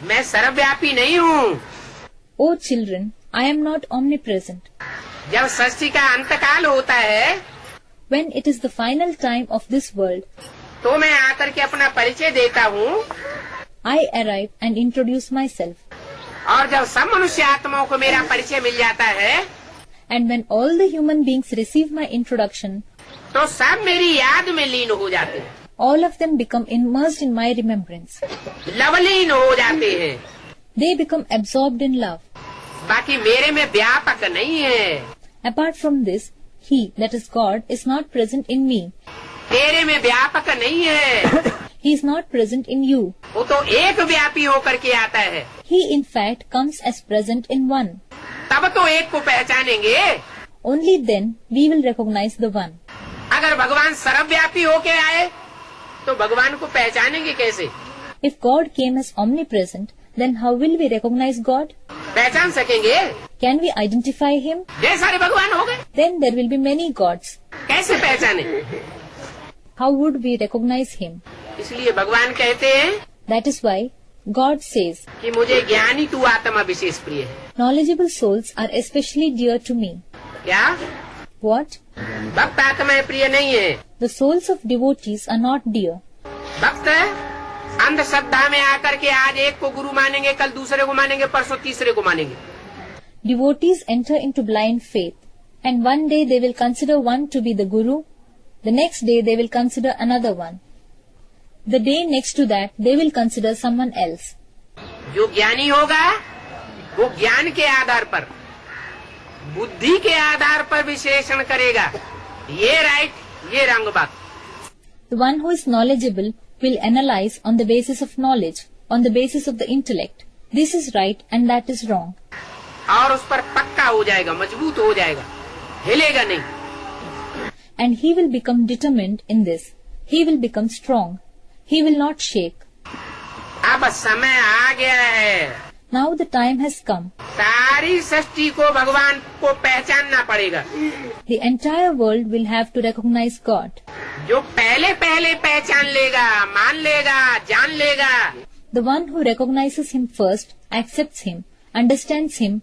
मैं सर्वव्यापी नहीं हूँ। O children, I am not omnipresent. जब सृष्टि का अंतकाल होता है When it is the final time of this world, तो मैं आकर के अपना परिचय देता हूँ, I arrive and introduce myself. और जब सब मनुष्य आत्माओं को मेरा परिचय मिल जाता है And when all the human beings receive my introduction, तो सब मेरी याद में लीन हो जाते हैं, all of them become immersed in my remembrance. Lovleen हो जाते हैं। They become absorbed in love. बाकी मेरे में व्यापक नहीं है। Apart from this, He, that is God, is not present in me. तेरे में व्यापक नहीं है, He is not present in you. वो तो एक व्यापी होकर के आता है। He in fact comes as present in one. तब तो एक को पहचानेंगे। Only then we will recognize the one. अगर भगवान सर्वव्यापी होके आए तो भगवान को पहचानेंगे कैसे? If God came as omnipresent, then how will we recognize God? पहचान सकेंगे? Can we identify him? ढेर सारे भगवान हो गए, Then there will be many gods. कैसे पहचाने? How would we recognize him? इसलिए भगवान कहते हैं That is why God says, कि मुझे ज्ञानी तू आत्मा विशेष प्रिय है। knowledgeable souls are especially dear to me. क्या? What? भक्त आत्माएं प्रिय नहीं है। The souls of devotees are not dear. भक्त अंधश्रद्धा में आकर के आज एक को गुरु मानेंगे, कल दूसरे को मानेंगे, परसों तीसरे को मानेंगे। Devotees enter into blind faith, and one day they will consider one to be the guru, the next day they will consider another one. The day next to that they will consider someone else. जो ज्ञानी होगा वो ज्ञान के आधार पर, बुद्धि के आधार पर विश्लेषण करेगा, ये राइट, ये रंग बात। The one who is knowledgeable will analyze on the basis of knowledge, on the basis of the intellect. This is right and that is wrong. और उस पर पक्का हो जाएगा, मजबूत हो जाएगा, हिलेगा नहीं। And he will become determined in this. He will become strong. He will not shake. अब समय आ गया है, Now the time has come. सारी सृष्टि को भगवान को पहचानना पड़ेगा। The entire world will have to recognize God. जो पहले पहले पहचान लेगा, मान लेगा, जान लेगा, The one who recognizes him first, accepts him, understands him,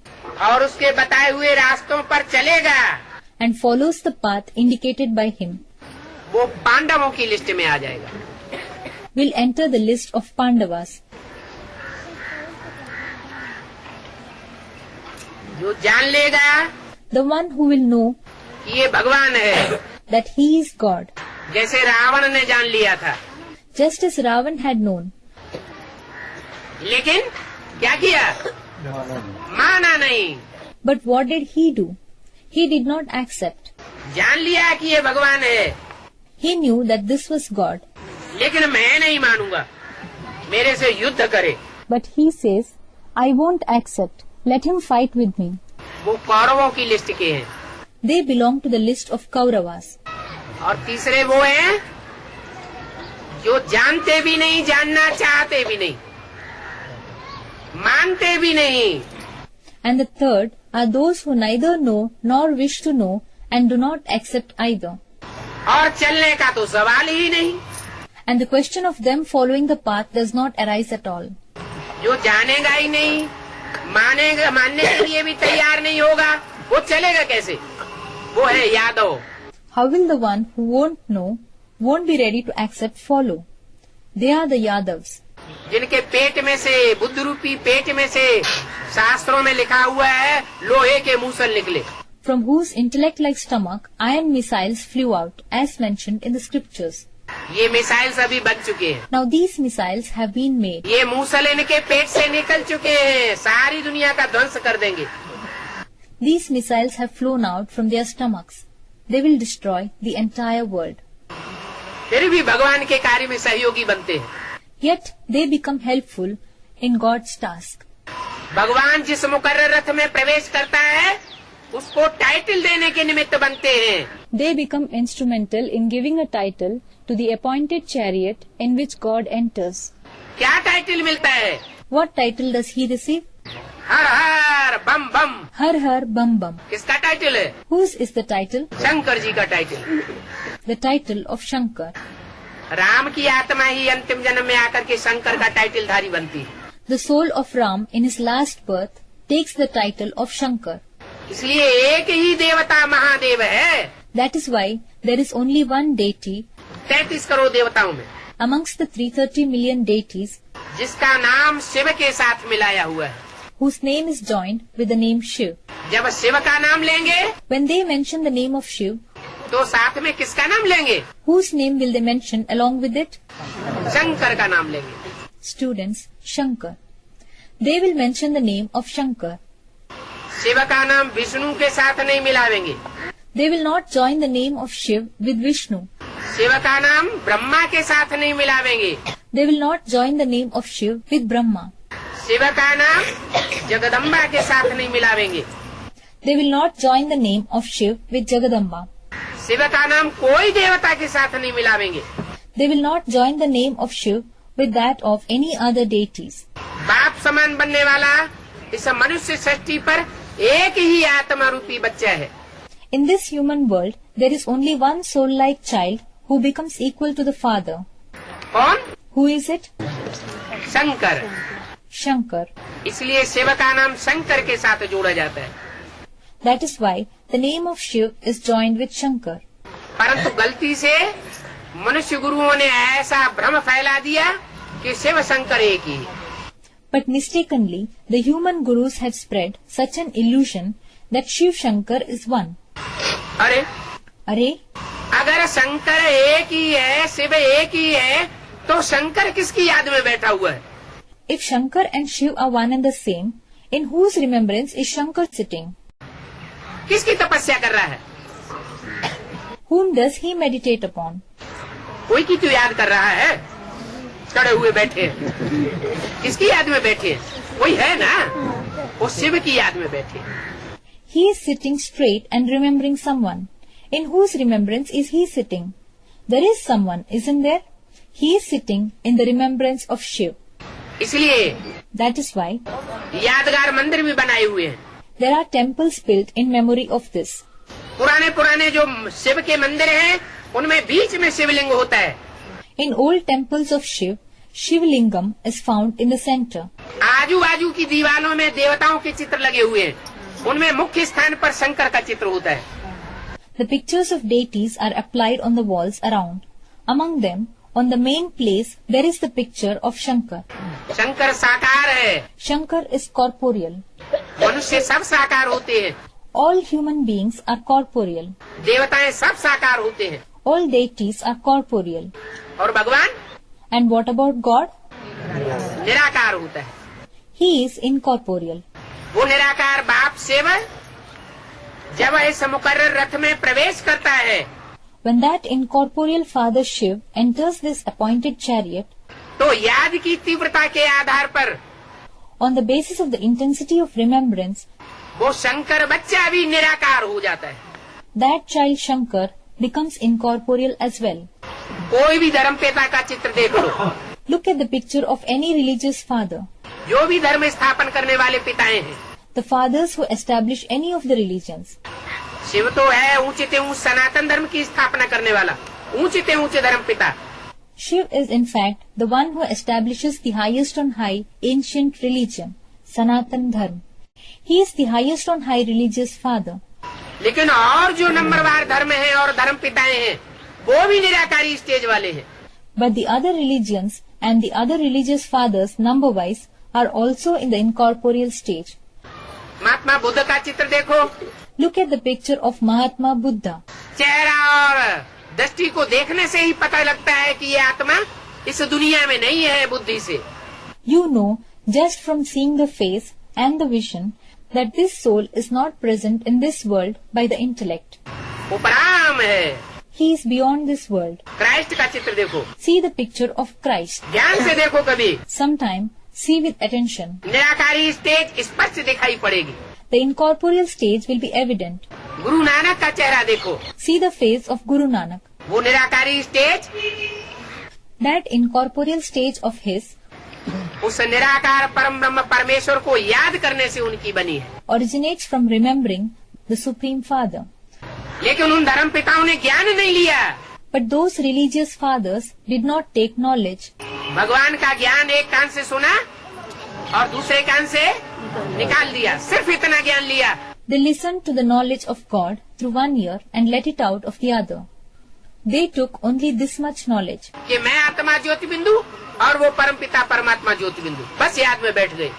और उसके बताए हुए रास्तों पर चलेगा, and follows the path indicated by him, वो पांडवों की लिस्ट में आ जाएगा। will enter the list of Pandavas. जो जान लेगा The one who will know कि ये भगवान है, that he is God, जैसे रावण ने जान लिया था, just as Ravan had known. लेकिन क्या किया? माना नहीं। But what did he do? He did not accept. जान लिया कि ये भगवान है, He knew that this was God. लेकिन मैं नहीं मानूंगा, मेरे से युद्ध करे। But he says, I won't accept. Let him fight with me. वो कौरवों की लिस्ट के हैं। They belong to the list of Kauravas. और तीसरे वो हैं जो जानते भी नहीं, जानना चाहते भी नहीं, मानते भी नहीं, And the third are those who neither know nor wish to know and do not accept either. और चलने का तो सवाल ही नहीं। And the question of them following the path does not arise at all. जो जानेगा ही नहीं, मानेगा, मानने के लिए भी तैयार नहीं होगा, वो चलेगा कैसे? वो है Yadav. How will the one who won't know, won't be ready to accept follow? They are the Yadavs, जिनके पेट में से, बुद्ध रूपी पेट में से शास्त्रों में लिखा हुआ है लोहे के मूसल निकले। from whose intellect-like stomach iron missiles flew out, as mentioned in the scriptures. ये मिसाइल्स अभी बन चुके हैं। Now these missiles have been made. ये मूसल इनके पेट से निकल चुके हैं, सारी दुनिया का ध्वंस कर देंगे। These missiles have flown out from their stomachs. They will destroy the entire world. फिर भी भगवान के कार्य में सहयोगी बनते हैं। Yet they become helpful in God's task. भगवान जिस मुकर्रर रथ में प्रवेश करता है उसको टाइटल देने के निमित्त बनते हैं। They become instrumental in giving a title to the appointed chariot in which God enters. क्या टाइटल मिलता है? What title does he receive? हर हर बम बम। Har Har Bam Bam. किसका टाइटल है? Whose is the title? Shankar ji का टाइटल। The title of Shankar. Ram की आत्मा ही अंतिम जन्म में आकर के शंकर का टाइटल धारी बनती है। The soul of Ram in his last birth takes the title of Shankar. इसलिए एक ही देवता महादेव है। That is why there is only one deity 33 crore देवताओं में, amongst the 330 million deities जिसका नाम शिव के साथ मिलाया हुआ है। whose name is joined with the name Shiv. जब शिव का नाम लेंगे When they mention the name of Shiv, तो साथ में किसका नाम लेंगे? whose name will they mention along with it? Shankar का नाम लेंगे। Students, Shankar. They will mention the name of Shankar. Shiv का नाम विष्णु के साथ नहीं मिलावेंगे। They will not join the name of Shiv with Vishnu. Shiv का नाम ब्रह्मा के साथ नहीं मिलावेंगे। They will not join the name of Shiv with Brahma. Shiv का नाम जगदम्बा के साथ नहीं मिलावेंगे। They will not join the name of Shiv with Jagadamba. Shiv का नाम कोई देवता के साथ नहीं मिलावेंगे। They will not join the name of Shiv with that of any other deities. बाप समान बनने वाला इस मनुष्य सृष्टि पर एक ही आत्मा रूपी बच्चा है। In this human world, there is only one soul-like child who becomes equal to the father. कौन? Who is it? Shankar. Shankar. इसलिए शिव का नाम शंकर के साथ जोड़ा जाता है। That is why the name of Shiv is joined with Shankar. परंतु गलती से मनुष्य गुरुओं ने ऐसा भ्रम फैला दिया कि शिव शंकर एक ही है। But mistakenly, the human gurus have spread such an illusion that Shiv Shankar is one. अरे Arey, अगर शंकर एक ही है, शिव एक ही है, तो शंकर किसकी याद में बैठा हुआ है? if Shankar and Shiv are one and the same, in whose remembrance is Shankar sitting? किसकी तपस्या कर रहा है? Whom does he meditate upon? कोई की तो याद कर रहा है। खड़े हुए बैठे हैं। किसकी याद में बैठे हैं? कोई है ना, वो शिव की याद में बैठे हैं। He is sitting straight and remembering someone. In whose remembrance is he sitting? There is someone, isn't there? He is sitting in the remembrance of Shiv. इसलिए That is why यादगार मंदिर भी बनाए हुए हैं। there are temples built in memory of this. पुराने जो शिव के मंदिर हैं, उनमें बीच में शिवलिंग होता है। In old temples of Shiv, Shivlingam is found in the center. आजू बाजू की दीवारों में देवताओं के चित्र लगे हुए हैं, उनमें मुख्य स्थान पर शंकर का चित्र होता है। The pictures of deities are applied on the walls around. Among them, on the main place, there is the picture of Shankar. Shankar साकार है। Shankar is corporeal. मनुष्य सब साकार होते हैं, All human beings are corporeal. देवताएं सब साकार होते हैं। All deities are corporeal. और भगवान And what about God? निराकार होता है। He is incorporeal. वो निराकार बाप शिव जब इस मुकर्रर रथ में प्रवेश करता है, When that incorporeal Father Shiv enters this appointed chariot, तो याद की तीव्रता के आधार पर on the basis of the intensity of remembrance, वो शंकर बच्चा भी निराकार हो जाता है। that child Shankar becomes incorporeal as well. कोई भी धर्म पिता का चित्र देख लो, Look at the picture of any religious father. जो भी धर्म स्थापन करने वाले पिताएं हैं, The fathers who establish any of the religions. Shiv तो है ऊंचे से ऊंच सनातन धर्म की स्थापना करने वाला, ऊंचे से ऊंचे धर्म पिता। Shiv is in fact the one who establishes the highest on high ancient religion, Sanatan Dharma. He is the highest on high religious father. लेकिन और जो नंबरवार धर्म है और धर्म पिताएं हैं, वो भी निराकारी स्टेज वाले हैं। But the other religions and the other religious fathers number-wise are also in the incorporeal stage. Mahatma Buddha का चित्र देखो, Look at the picture of Mahatma Buddha. चेहरा और दृष्टि को देखने से ही पता लगता है कि ये आत्मा इस दुनिया में नहीं है बुद्धि से। You know just from seeing the face and the vision that this soul is not present in this world by the intellect. वो पराम है। He is beyond this world. Christ का चित्र देखो, See the picture of Christ. ध्यान से देखो कभी, Sometime see with attention. निराकारी स्टेज स्पष्ट दिखाई पड़ेगी। The incorporeal stage will be evident. Guru Nanak का चेहरा देखो, See the face of Guru Nanak. वो निराकारी stage That incorporeal stage of his उस निराकार परम ब्रह्म परमेश्वर को याद करने से उनकी बनी है। originates from remembering the Supreme Father. लेकिन उन धर्म पिताओं ने ज्ञान नहीं लिया। But those religious fathers did not take knowledge. भगवान का ज्ञान एक कान से सुना और दूसरे कान से निकाल दिया, सिर्फ इतना ज्ञान लिया। They listened to the knowledge of God through one ear and let it out of the other. They took only this much knowledge. कि मैं आत्मा ज्योति बिंदु और वो परम पिता परमात्मा ज्योति बिंदु, बस याद में बैठ गए।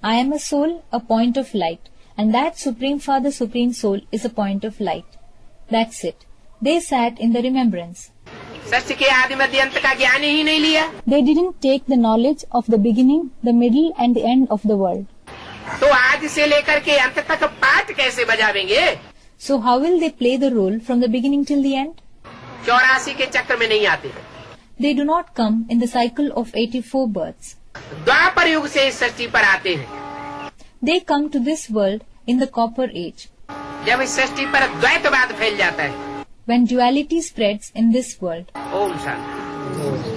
I am a soul, a point of light, and that Supreme Father, Supreme Soul is a point of light. That's it. They sat in the remembrance. सृष्टि के आदि मध्य अंत का ज्ञान ही नहीं लिया, They didn't take the knowledge of the beginning, the middle, and the end of the world. तो आज से लेकर के अंत तक पाठ कैसे बजावेंगे? So how will they play the role from the beginning till the end? 84 के चक्र में नहीं आते। They do not come in the cycle of 84 births. द्वापर युग से इस सृष्टि पर आते हैं, They come to this world in the copper age, जब इस सृष्टि पर द्वैतवाद फैल जाता है। when duality spreads in this world. Om Shanti.